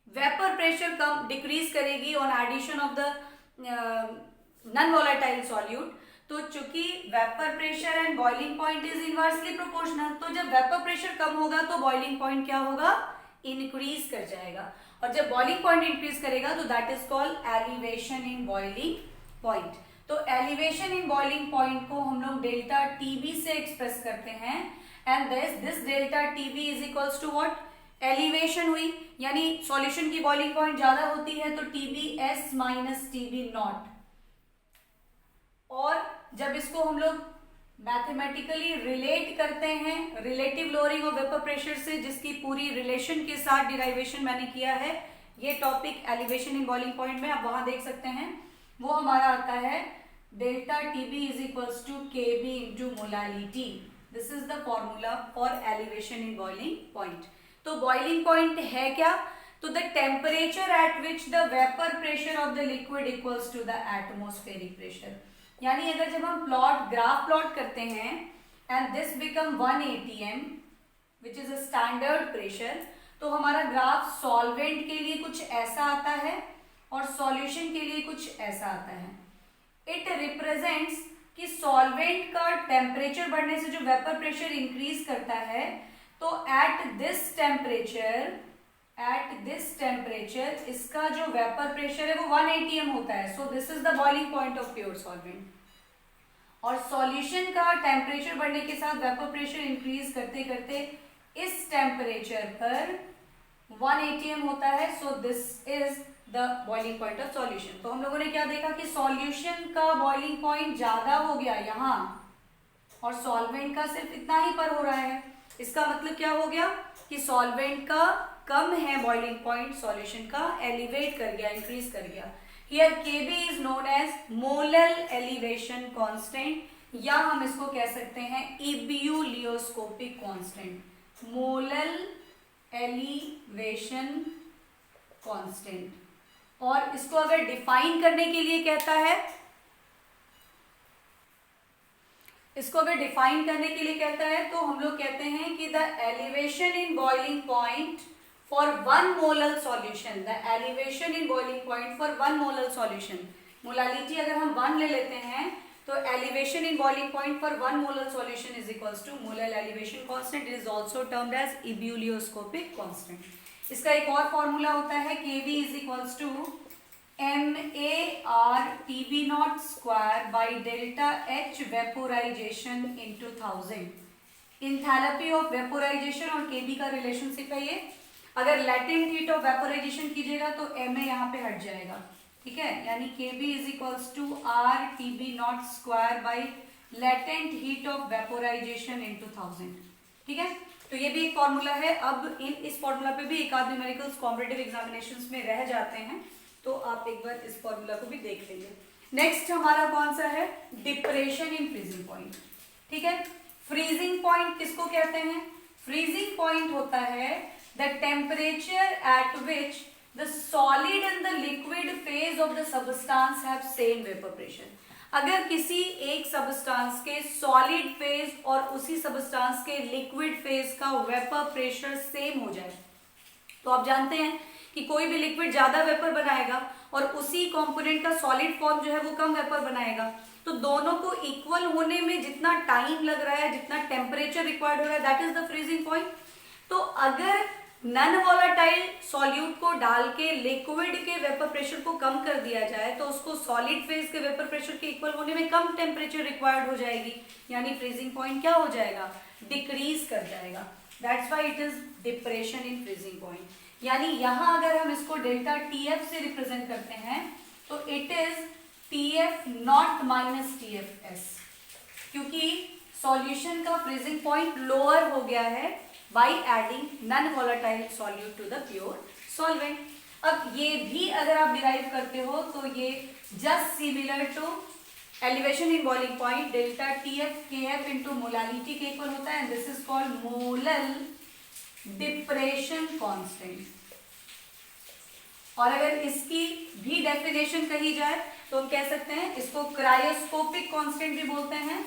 वेपर प्रेशर कम डिक्रीज करेगी on addition of the non volatile solute, तो चूंकि vapour pressure and boiling point is inversely proportional, तो जब वेपर प्रेशर कम होगा तो बॉइलिंग पॉइंट क्या होगा, इंक्रीज कर जाएगा। और जब बॉइलिंग पॉइंट इंक्रीज करेगा तो that is called elevation in boiling point. तो एलिवेशन इन बॉइलिंग पॉइंट को हम लोग डेल्टा टीबी से एक्सप्रेस करते हैं, and this delta TB is equals to what, elevation हुई, यानी सॉल्यूशन की बॉइलिंग पॉइंट ज्यादा होती है तो TB S minus TB naught. और जब इसको हम लोग मैथमेटिकली रिलेट करते हैं relative lowering of vapour pressure से, जिसकी पूरी रिलेशन के साथ डिराइवेशन मैंने किया है, ये topic elevation in boiling point में आप वहां देख सकते हैं, वो हमारा आता है delta TB is equals to K B into molality. This is the formula for elevation in boiling point. तो बॉइलिंग पॉइंट है क्या, तो the temperature at which the vapour pressure of the liquid equals to the atmospheric pressure. यानी अगर जब हम graph plot करते हैं and this become 1 atm which is a standard pressure, तो हमारा ग्राफ सॉल्वेंट के लिए कुछ ऐसा आता है और सॉल्यूशन के लिए कुछ ऐसा आता है। इट रिप्रेजेंट्स कि सॉल्वेंट का टेम्परेचर बढ़ने से जो वेपर प्रेशर इंक्रीज करता है, तो एट दिस टेम्परेचर इसका जो वेपर प्रेशर है वो 1 atm होता है। So this is the boiling point of pure solvent. और सॉल्यूशन का टेम्परेचर बढ़ने के साथ वेपर प्रेशर इंक्रीज करते करते इस टेम्परेचर पर 1 atm होता है। So this is the boiling point of solution. तो हम लोगों ने क्या देखा कि सॉल्यूशन का बॉइलिंग पॉइंट ज्यादा हो गया यहाँ, और सॉल्वेंट का सिर्फ इतना ही पर हो रहा है। इसका मतलब क्या हो गया कि सॉल्वेंट का कम है बॉइलिंग पॉइंट, सॉल्यूशन का एलिवेट कर गया, इंक्रीज कर गया। Here Kb is known as molal elevation constant, या हम इसको कह सकते हैं ebullioscopic constant, molal elevation constant. और इसको अगर डिफाइन करने के लिए कहता है, इसको अगर डिफाइन करने के लिए कहता है तो हम लोग कहते हैं कि the elevation in boiling point for 1 molar solution, the elevation in boiling point for 1 molar solution, molality अगर हम 1 ले लेते हैं तो elevation in boiling point for 1 molar solution is equals to molar elevation constant, is also termed as ebullioscopic constant. इसका एक और formula होता है Kb is equals to MAR/TB0 square by delta H vaporization into 1000। Enthalpy of vaporization और Kb का relationship है ये। अगर लैटेंट हीट ऑफ वेपोराइजेशन कीजिएगा तो Ma यहाँ पे हट जाएगा, ठीक है, यानी Kb is equals to R/TB0 square by latent heat of vaporization into 1000, ठीक है। तो ये भी एक फॉर्मूला है। अब इस फॉर्मूला पे भी एक आध न्यूमेरिकल्स कॉम्पिटिटिव एग्जामिनेशंस में रह जाते हैं, तो आप एक बार इस फॉर्मूला को भी देख लेंगे। नेक्स्ट हमारा कौन सा है, डिप्रेशन इन फ्रीजिंग पॉइंट, ठीक है। फ्रीजिंग पॉइंट किसको कहते हैं, फ्रीजिंग पॉइंट होता है the temperature at which the solid and the liquid phase of the substance have same vapor pressure। अगर किसी एक सबस्टांस के सॉलिड फेज और उसी सबस्टांस के लिक्विड फेज का वेपर प्रेशर सेम हो जाए, तो आप जानते हैं कि कोई भी लिक्विड ज्यादा वेपर बनाएगा और उसी कंपोनेंट का सॉलिड फॉर्म जो है वो कम वेपर बनाएगा। तो दोनों को इक्वल होने में जितना टाइम लग रहा है, जितना टेम्परेचर रिक्वायर्ड हो रहा है, that is the freezing point. तो अगर नॉन वोलेटाइल सॉल्यूट को डाल के लिक्विड के वेपर प्रेशर को कम कर दिया जाए तो उसको सॉलिड फेज के वेपर प्रेशर के इक्वल होने में कम टेम्परेचर रिक्वायर्ड हो जाएगी, यानी फ्रीजिंग पॉइंट क्या हो जाएगा, डिक्रीज कर जाएगा। That's why it is depression in freezing point. यानी यहां अगर हम इसको डेल्टा TF से रिप्रेजेंट करते हैं तो it is TF not minus TFS, क्योंकि सॉल्यूशन का फ्रीजिंग पॉइंट लोअर हो गया है by adding non-volatile solute to the pure solvent। अब ये भी अगर आप डिराइव करते हो तो ये just similar to elevation in boiling point delta TF KF into molality के इक्वल होता है, and this is called molar depression constant। और अगर इसकी भी डेफिनेशन कही जाए तो हम कह सकते हैं इसको क्रायोस्कोपिक कांस्टेंट भी बोलते हैं,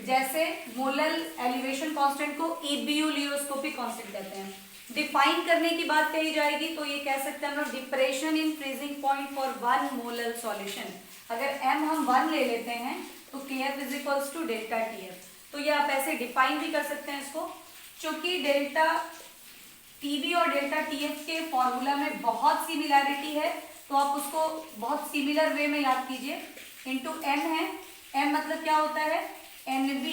जैसे मोलर एलिवेशन कांस्टेंट को इब्यूलियोस्कोपिक कांस्टेंट कहते हैं। डिफाइन करने की बात कही जाएगी तो ये कह सकते हैं हम लोग depression in freezing point for 1 molar solution. अगर m हम 1 ले लेते हैं तो Kf is equals to delta TF। तो ये आप ऐसे डिफाइन भी कर सकते हैं इसको, चूंकि डेल्टा TB और डेल्टा TF के फॉर्मूला में बहुत सिमिलैरिटी है तो आप उसको बहुत सिमिलर वे में याद कीजिए। इंटू m है, m मतलब क्या होता है, NB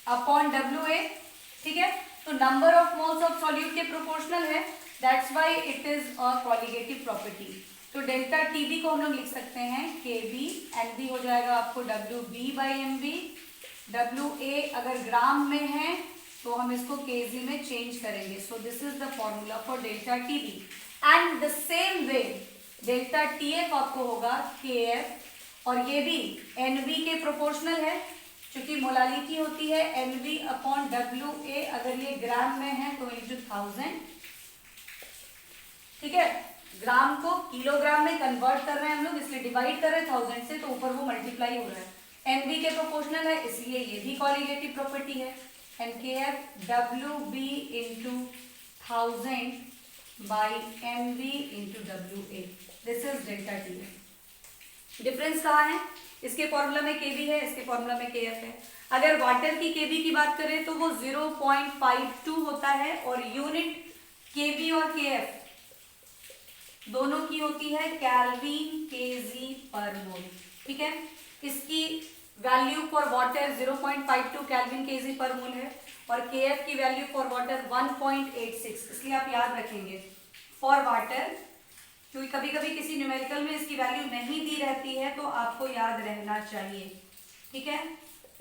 अपॉन WA, ठीक है। तो number of moles of solute के प्रोपोर्शनल है, that's why it is a colligative property. तो डेल्टा TB को हम लोग लिख सकते हैं KB, NB हो जाएगा आपको WB बाई MB, WA अगर ग्राम में है तो हम इसको kg में चेंज करेंगे। So this is the formula for delta TB। And the same way delta TF आपको होगा KF, और ये भी NB के प्रोपोर्शनल है, क्योंकि मोलालिटी होती है NB अपॉन WA, अगर ये ग्राम में है तो इंटू 1000, ठीक है। ग्राम को किलोग्राम में कन्वर्ट कर रहे हैं हम लोग, इसलिए डिवाइड कर रहे हैं 1000 से, तो ऊपर वो मल्टीप्लाई हो रहा है। NB के प्रोपोर्शनल है इसलिए ये भी कॉलिगेटिव प्रॉपर्टी है। And KF WB into 1000 by MB into WA, this is delta TF। Difference कहाँ है, इसके फॉर्मूला में Kb है, इसके फॉर्मूला में KF है। अगर वाटर की Kb की बात करें तो वो 0.52 होता है, और यूनिट Kb और KF दोनों की होती है केल्विन kg पर मोल, ठीक है। इसकी value for water 0.52 kelvin kg पर मोल है, और KF की वैल्यू फॉर वाटर 1.86, इसलिए आप याद रखेंगे फॉर वाटर, क्योंकि कभी कभी किसी न्यूमेरिकल में इसकी वैल्यू नहीं दी रहती है तो आपको याद रहना चाहिए, ठीक है,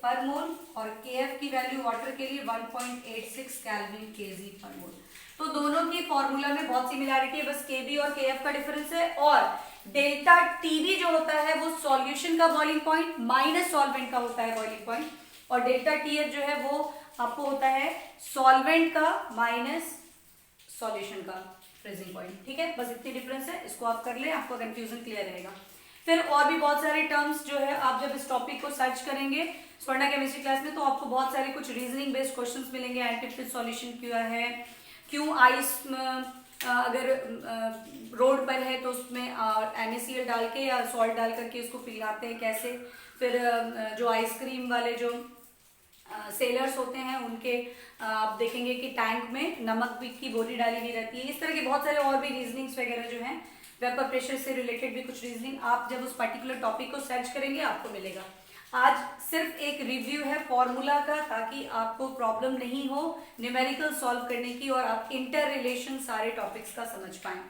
पर मोल। और KF की वैल्यू वाटर के लिए 1.86 केल्विन kg पर मोल। तो दोनों की फॉर्मूला में बहुत सिमिलैरिटी है, बस KB और KF का डिफरेंस है। और डेल्टा TB जो होता है वो सॉल्यूशन का बॉइलिंग पॉइंट माइनस सॉल्वेंट का होता है बॉइलिंग पॉइंट, और डेल्टा TF जो है वो आपको होता है सॉल्वेंट का माइनस सॉल्यूशन का फ्रीजिंग पॉइंट, ठीक है। बस इतनी डिफरेंस है, इसको आप कर ले, आपको कंफ्यूजन क्लियर रहेगा। फिर और भी बहुत सारे टर्म्स जो है आप जब इस टॉपिक को सर्च करेंगे स्वर्णा केमिस्ट्री क्लास में तो आपको बहुत सारे कुछ रीजनिंग बेस्ड क्वेश्चंस मिलेंगे। एंटीफिज सॉल्यूशन क्या है, क्यों आइस अगर रोड पर है तो उसमें NaCl डाल के या सॉल्ट डाल करके उसको पिघलाते हैं कैसे। फिर जो आइसक्रीम वाले जो सेलर्स होते हैं उनके आप देखेंगे कि टैंक में नमक की बोरी डाली हुई रहती है। इस तरह के बहुत सारे और भी रीजनिंग्स वगैरह जो हैं, वेपर प्रेशर से रिलेटेड भी कुछ रीजनिंग आप जब उस पर्टिकुलर टॉपिक को सर्च करेंगे आपको मिलेगा। आज सिर्फ एक रिव्यू है फॉर्मूला का, ताकि आपको प्रॉब्लम नहीं हो न्यूमेरिकल सॉल्व करने की और आप इंटर रिलेशन सारे टॉपिक्स का समझ पाएं।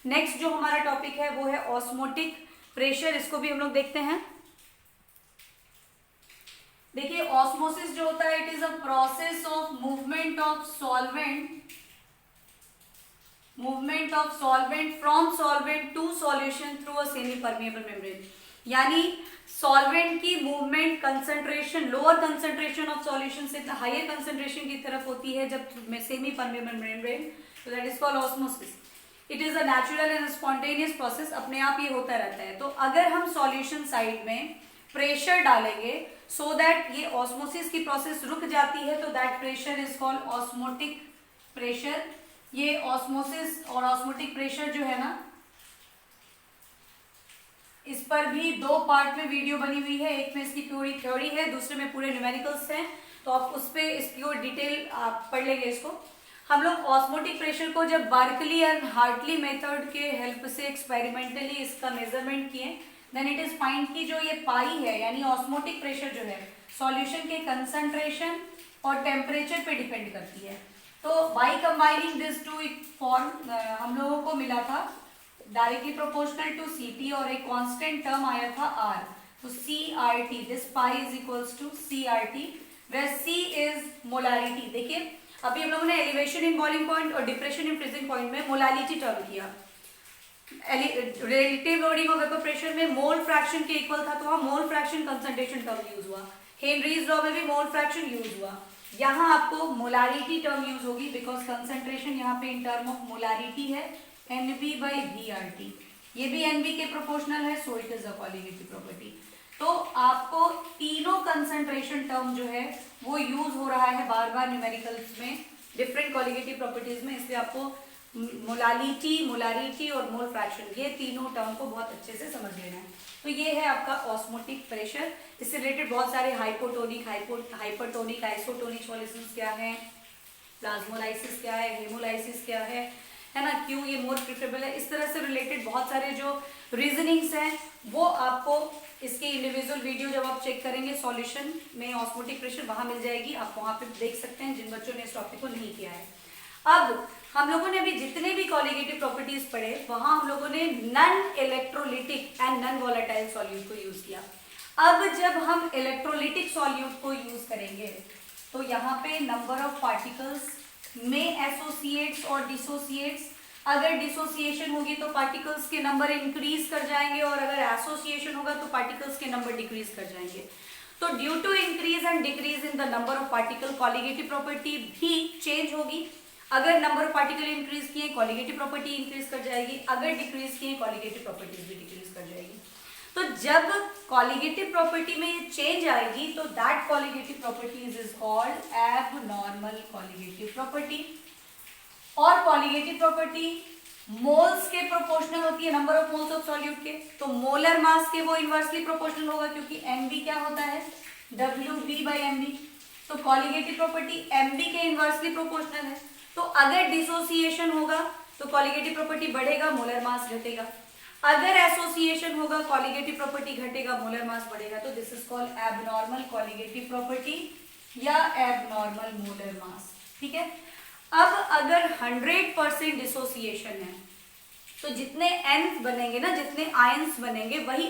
नेक्स्ट जो हमारा टॉपिक है वो है ऑस्मोटिक प्रेशर, इसको भी हम लोग देखते हैं। देखिए ऑस्मोसिस जो होता है it is a process of movement of solvent from solvent to solution through a semi permeable membrane. यानी सॉल्वेंट की movement concentration, lower concentration of solution से हायर कंसंट्रेशन की तरफ होती है जब सेमी परमिएबल मेम्ब्रेन, तो that is called osmosis. It is a natural and spontaneous process, अपने आप ये होता रहता है। तो अगर हम सॉल्यूशन साइड में प्रेशर डालेंगे सो दैट ये ऑस्मोसिस की प्रोसेस रुक जाती है, तो that pressure is called osmotic pressure. ये ऑस्मोसिस और ऑस्मोटिक प्रेशर जो है ना, इस पर भी दो पार्ट में वीडियो बनी हुई है। एक में इसकी पूरी थ्योरी है, दूसरे में पूरे न्यूमेरिकल्स हैं, तो आप उस पर इसकी और डिटेल आप पढ़ लेंगे इसको। हम लोग ऑस्मोटिक प्रेशर को जब बार्कली एंड हार्टली मेथड के हेल्प से एक्सपेरिमेंटली इसका मेजरमेंट किए, देन इट इज फाइंड कि जो ये पाई है यानी ऑस्मोटिक प्रेशर जो है सॉल्यूशन के कंसंट्रेशन और टेम्परेचर पे डिपेंड करती है। तो by combining this two form हम लोगों को मिला था डायरेक्टली प्रोपोर्शनल टू Ct और एक कांस्टेंट टर्म आया था R, तो CRT, this pi is equals to CRT where C is molarity. देखिए अभी हम लोगों ने एलिवेशन इन बॉइलिंग पॉइंट और डिप्रेशन इन फ्रीजिंग पॉइंट में मोलारिटी टर्म किया। रिलेटिव लोडिंग और वेपर प्रेशर में मोल फ्रैक्शन के इक्वल था, तो वहां mole fraction concentration term use हुआ। हेनरीज लॉ में भी मोल फ्रैक्शन यूज हुआ। यहाँ आपको मोलारिटी टर्म यूज होगी बिकॉज कंसंट्रेशन यहाँ पे इन टर्म ऑफ मोलारिटी है NB/VRT। ये भी NB के प्रोपोर्शनल है, so it is a colligative property. तो आपको तीनों कंसंट्रेशन टर्म जो है वो यूज हो रहा है बार बार न्यूमेरिकल्स में डिफरेंट कॉलिगेटिव प्रॉपर्टीज में, इसलिए आपको मोलारिटी और मोल फ्रैक्शन ये तीनों टर्म को बहुत अच्छे से समझ लेना है। तो ये है आपका ऑस्मोटिक प्रेशर। इससे रिलेटेड बहुत सारे हाइपोटोनिक, हाइपरटोनिक, आइसोटोनिक सॉल्यूशंस क्या है, प्लाज्मोलाइसिस क्या है, हेमोलाइसिस क्या है ना, क्यों ये मोर प्रिफरेबल है, इस तरह से रिलेटेड बहुत सारे जो रीजनिंग्स हैं वो आपको इसके इंडिविजुअल वीडियो जब आप चेक करेंगे सॉल्यूशन में ऑस्मोटिक प्रेशर वहां मिल जाएगी, आप वहां पे देख सकते हैं जिन बच्चों ने इस टॉपिक को नहीं किया है। अब हम लोगों ने अभी जितने भी कॉलिगेटिव प्रॉपर्टीज पढ़े वहां हम लोगों ने non electrolytic and non volatile solute को यूज किया। अब जब हम इलेक्ट्रोलिटिक सॉल्यूट को यूज करेंगे तो यहाँ पे नंबर ऑफ पार्टिकल्स में एसोसिएट्स और डिसोसिएट्स, अगर डिसोसिएशन होगी तो पार्टिकल्स के नंबर इंक्रीज कर जाएंगे और अगर एसोसिएशन होगा तो पार्टिकल्स के नंबर डिक्रीज कर जाएंगे। तो due to increase and decrease in the number of particle colligative property भी चेंज होगी। अगर नंबर ऑफ पार्टिकल इंक्रीज किए कॉलिगेटिव प्रॉपर्टी इंक्रीज कर जाएगी, अगर डिक्रीज किए कॉलिगेटिव प्रॉपर्टीज भी डिक्रीज कर जाएगी। तो जब कॉलिगेटिव प्रॉपर्टी में ये चेंज आएगी तो that colligative properties is called abnormal colligative property. और कॉलिगेटिव प्रॉपर्टी मोल्स के प्रोपोर्शनल होती है number of moles of solute के, तो मोलर मास के वो इनवर्सली प्रोपोर्शनल होगा क्योंकि Mb क्या होता है WB/Mb। तो कॉलिगेटिव प्रॉपर्टी Mb के इनवर्सली प्रोपोर्शनल है। तो अगर डिसोसिएशन होगा तो कॉलिगेटिव प्रॉपर्टी बढ़ेगा, मोलर मास घटेगा। अगर एसोसिएशन होगा कॉलिगेटिव प्रॉपर्टी घटेगा, मोलर मास बढ़ेगा। तो this is called abnormal colligative property या एबनॉर्मल मोलर मास। ठीक है। अब अगर 100% डिसोसिएशन है तो जितने एन बनेंगे ना, जितने आयंस बनेंगे वही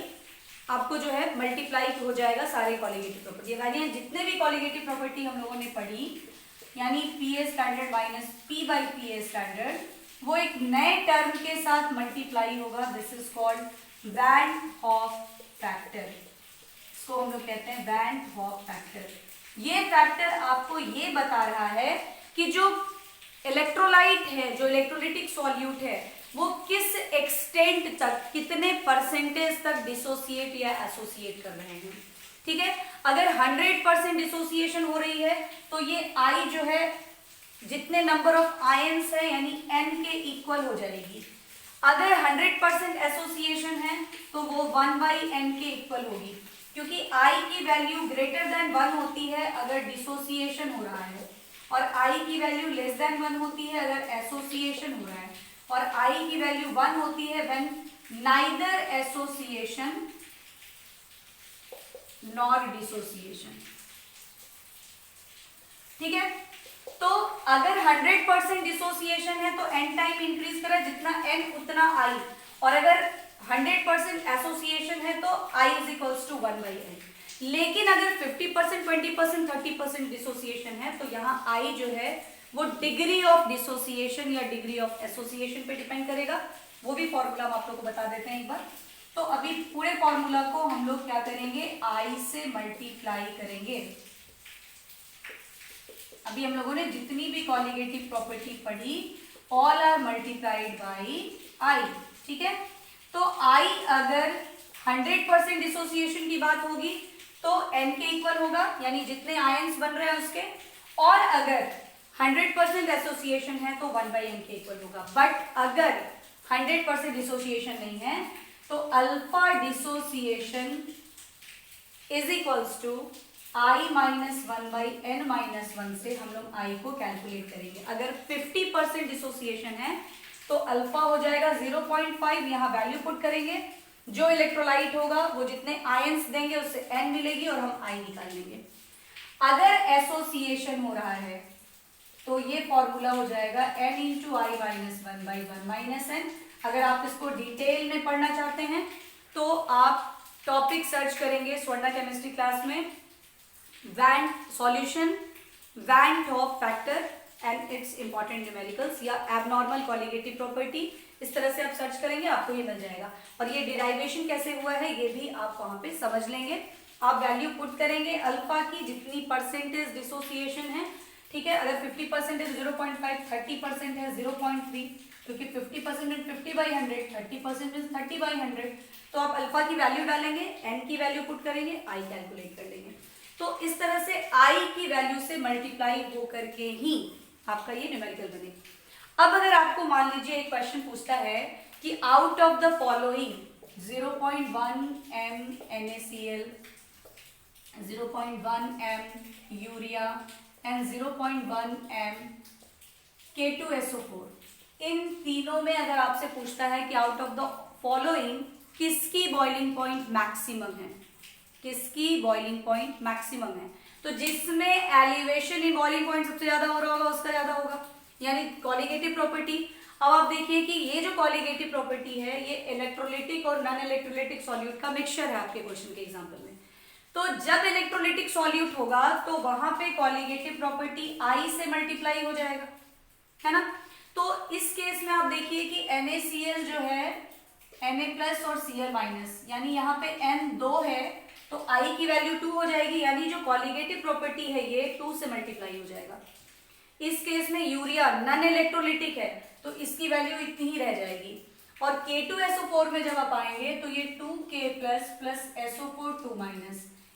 आपको जो है मल्टीप्लाई हो जाएगा सारे कॉलिगेटिव प्रॉपर्टी। यानी जितने भी कॉलिगेटिव प्रॉपर्टी हम लोगों ने पढ़ी यानी PA standard minus P/PA standard, वो एक नए टर्म के साथ मल्टीप्लाई होगा। This is called van Hoff factor. इसको हम लोग कहते हैं वैन हॉफ फैक्टर। ये फैक्टर आपको ये बता रहा है कि जो इलेक्ट्रोलाइट है, जो इलेक्ट्रोलिटिक सॉल्यूट है, वो किस एक्सटेंट तक, कितने परसेंटेज तक डिसोसिएट या एसोसिएट कर रहे हैं। ठीक है, अगर 100% डिसोसिएशन हो रही है तो ये आई जो है जितने नंबर ऑफ आयंस है यानी n के इक्वल हो जाएगी। अगर 100% एसोसिएशन है तो वो 1/n के इक्वल होगी, क्योंकि i की वैल्यू ग्रेटर देन 1 होती है अगर डिसोसिएशन हो रहा है, और i की वैल्यू लेस देन 1 होती है अगर एसोसिएशन हो रहा है, और i की वैल्यू 1 होती है when neither association nor dissociation. ठीक है, तो अगर 100% डिसोसिएशन है तो n टाइम इंक्रीज करा, जितना n उतना i, और अगर 100% एसोसिएशन है तो i is equals to 1/n। लेकिन अगर 50%, 20%, 30% डिसोसिएशन है तो यहाँ i जो है वो डिग्री ऑफ डिसोसिएशन या डिग्री ऑफ एसोसिएशन पे डिपेंड करेगा। वो भी फॉर्मूला हम आप लोग को बता देते हैं एक बार। तो अभी पूरे फॉर्मूला को हम लोग क्या करेंगे, i से मल्टीप्लाई करेंगे। अभी हम लोगों ने जितनी भी कॉलिगेटिव प्रॉपर्टी पढ़ी all are multiplied by i। ठीक है, तो i अगर 100% डिसोसिएशन की बात होगी तो n के इक्वल होगा, यानी जितने आयंस बन रहे हैं उसके, और अगर 100% एसोसिएशन है तो 1/n के इक्वल होगा। बट अगर 100% डिसोसिएशन नहीं है तो alpha dissociation is equals to i minus 1/n-1 से हम लोग i को कैलकुलेट करेंगे। अगर 50% डिसोसिएशन है तो अल्फा हो जाएगा 0.5, यहाँ वैल्यू पुट करेंगे, जो इलेक्ट्रोलाइट होगा वो जितने आयंस देंगे उससे n मिलेगी और हम i निकाल लेंगे। अगर एसोसिएशन हो रहा है तो ये फॉर्मूला हो जाएगा n इंटू आई माइनस 1/1 माइनस n। अगर आप इसको डिटेल में पढ़ना चाहते हैं तो आप टॉपिक सर्च करेंगे स्वर्णा केमिस्ट्री क्लास में, van solution, van top factor and its important numericals या एबनॉर्मल कॉलिगेटिव प्रॉपर्टी, इस तरह से आप सर्च करेंगे आपको ये मिल जाएगा। और ये डिराइवेशन कैसे हुआ है ये भी आप वहां पे समझ लेंगे। आप वैल्यू पुट करेंगे अल्फा की, जितनी परसेंटेज डिसोसिएशन है। ठीक है, अगर 50% है 0.5, 30% है 0.3, क्योंकि 50% इज 50/100, 30% इज 30/100। तो आप अल्फा की वैल्यू डालेंगे, n की वैल्यू पुट करेंगे, i कैलकुलेट कर लेंगे। तो इस तरह से i की वैल्यू से मल्टीप्लाई होकर के ही आपका ये न्यूमेरिकल बने। अब अगर आपको मान लीजिए एक क्वेश्चन पूछता है कि out of the following 0.1 m NaCl, 0.1 m urea and 0.1 m K2SO4, इन तीनों में अगर आपसे पूछता है कि आउट ऑफ द फॉलोइंग किसकी बॉइलिंग पॉइंट मैक्सिमम है, किसकी बॉइलिंग पॉइंट मैक्सिमम है, तो जिसमें एलिवेशन इन बॉइलिंग पॉइंट सबसे ज्यादा हो रहा होगा उसका ज्यादा होगा, यानी कॉलिगेटिव प्रॉपर्टी। अब आप देखिए कि ये जो कॉलिगेटिव प्रॉपर्टी है ये इलेक्ट्रोलिटिक और नॉन इलेक्ट्रोलिटिक सॉल्यूट का मिक्सचर है आपके क्वेश्चन के एग्जाम्पल में। तो जब इलेक्ट्रोलिटिक सॉल्यूट होगा तो वहां पे कॉलिगेटिव प्रॉपर्टी I से मल्टीप्लाई हो जाएगा, है ना। तो इस केस में आप देखिए कि NaCl जो है Na+ और Cl-, यानी यहाँ पे N 2 है तो I की वैल्यू 2 हो जाएगी, यानी जो कॉलिगेटिव प्रॉपर्टी है ये 2 से मल्टीप्लाई हो जाएगा। इस केस में यूरिया नॉन इलेक्ट्रोलिटिक है तो इसकी वैल्यू इतनी ही रह जाएगी। और K2SO4 में जब आप आएंगे तो ये 2K+ प्लस SO4 2-,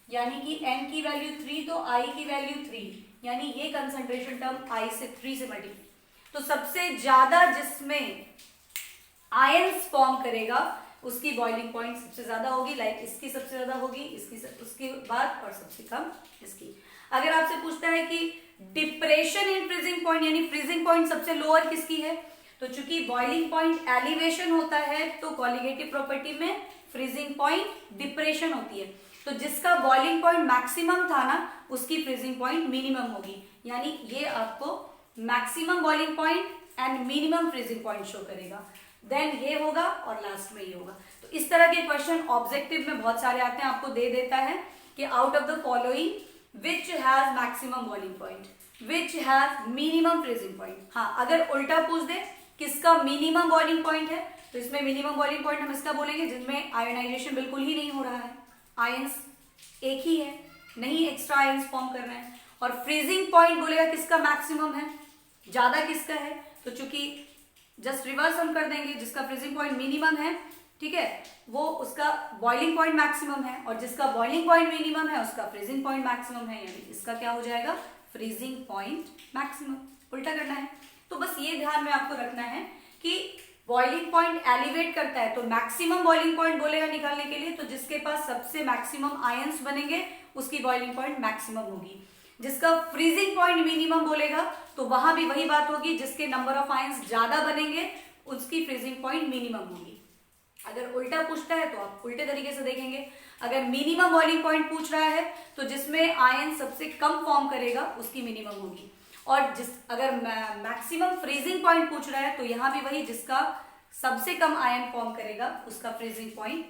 यानी कि N की वैल्यू 3 तो I की वैल्यू 3, यानी ये कंसंट्रेशन टर्म I से 3 से मल्टीप्लाई। तो सबसे ज्यादा जिसमें आयंस फॉर्म करेगा उसकी बॉइलिंग पॉइंट सबसे ज्यादा होगी, लाइक इसकी सबसे ज्यादा होगी, उसके बाद और सबसे कम इसकी। अगर आपसे पूछता है कि डिप्रेशन इन फ्रीजिंग पॉइंट, यानी फ्रीजिंग पॉइंट सबसे लोअर किसकी है, तो चूंकि बॉइलिंग पॉइंट एलिवेशन होता है तो कॉलिगेटिव प्रॉपर्टी में फ्रीजिंग पॉइंट डिप्रेशन होती है। तो जिसका बॉइलिंग पॉइंट मैक्सिमम था ना उसकी फ्रीजिंग पॉइंट मिनिमम होगी, यानी ये आपको maximum boiling point and minimum freezing point show करेगा। देन ये होगा और लास्ट में ये होगा। तो इस तरह के क्वेश्चन ऑब्जेक्टिव में बहुत सारे आते हैं, आपको दे देता है कि out of the following which has maximum boiling point, which has minimum freezing point. हाँ, अगर उल्टा पूछ दे किसका मिनिमम बॉइलिंग पॉइंट है तो इसमें मिनिमम बॉइलिंग पॉइंट हम इसका बोलेंगे जिसमें आयोनाइजेशन बिल्कुल ही नहीं हो रहा है, आयंस एक ही है, नहीं एक्स्ट्रा आयंस फॉर्म कर रहे हैं। और फ्रीजिंग पॉइंट बोलेगा किसका मैक्सिमम है, ज्यादा किसका है, तो चूंकि जस्ट रिवर्स हम कर देंगे, जिसका फ्रीजिंग पॉइंट मिनिमम है, ठीक है, वो उसका बॉइलिंग पॉइंट मैक्सिमम है, और जिसका बॉइलिंग पॉइंट मिनिमम है उसका फ्रीजिंग पॉइंट मैक्सिमम है, यानी इसका क्या हो जाएगा, फ्रीजिंग पॉइंट मैक्सिमम। उल्टा करना है। तो बस ये ध्यान में आपको रखना है कि बॉइलिंग पॉइंट एलिवेट करता है, तो मैक्सिमम बॉइलिंग पॉइंट बोलेगा निकालने के लिए, तो जिसके पास सबसे मैक्सिमम आयंस बनेंगे उसकी बॉइलिंग पॉइंट मैक्सिमम होगी। जिसका फ्रीजिंग पॉइंट मिनिमम बोलेगा तो वहां भी वही बात होगी, जिसके नंबर ऑफ आयंस ज्यादा बनेंगे उसकी फ्रीजिंग पॉइंट मिनिमम होगी। अगर उल्टा पूछता है तो आप उल्टे तरीके से देखेंगे। अगर मिनिमम बॉइलिंग पॉइंट पूछ रहा है तो जिसमें आयन सबसे कम फॉर्म करेगा उसकी मिनिमम होगी, और अगर मैक्सिमम फ्रीजिंग पॉइंट पूछ रहा है तो यहां भी वही, जिसका सबसे कम आयन फॉर्म करेगा उसका फ्रीजिंग पॉइंट।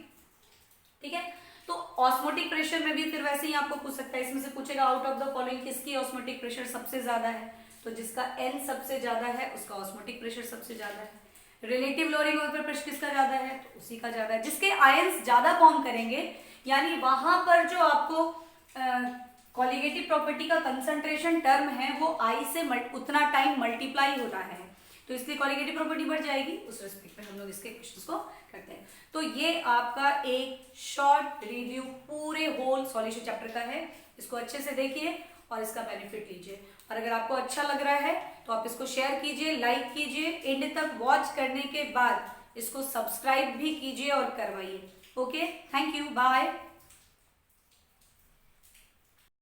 ठीक है, तो ऑस्मोटिक प्रेशर में भी फिर वैसे ही आपको पूछ सकता है, इसमें से पूछेगा आउट ऑफ द फॉलोइंग किसकी ऑस्मोटिक प्रेशर सबसे ज्यादा है, तो जिसका एन सबसे ज्यादा है उसका ऑस्मोटिक प्रेशर सबसे ज्यादा है। Relative lowering of the pressure किसका ज्यादा है, तो उसी का ज्यादा है। जिसके आयंस ज्यादा फॉर्म करेंगे, यानी वहां पर जो आपको कॉलिगेटिव प्रॉपर्टी का कंसंट्रेशन टर्म है वो आई से उतना टाइम मल्टीप्लाई होता है, तो इसलिए कॉलिगेटिव प्रॉपर्टी बढ़ जाएगी। उस रेस्पेक्ट में हम लोग इसके क्वेश्चंस को करते हैं। तो ये आपका एक शॉर्ट रिव्यू पूरे होल सॉल्यूशन चैप्टर का है, इसको अच्छे से देखिए और इसका बेनिफिट लीजिए। और अगर आपको अच्छा लग रहा है तो आप इसको शेयर कीजिए, लाइक कीजिए, एंड तक वॉच करने के बाद इसको सब्सक्राइब भी कीजिए और करवाइए। Okay, thank you, bye.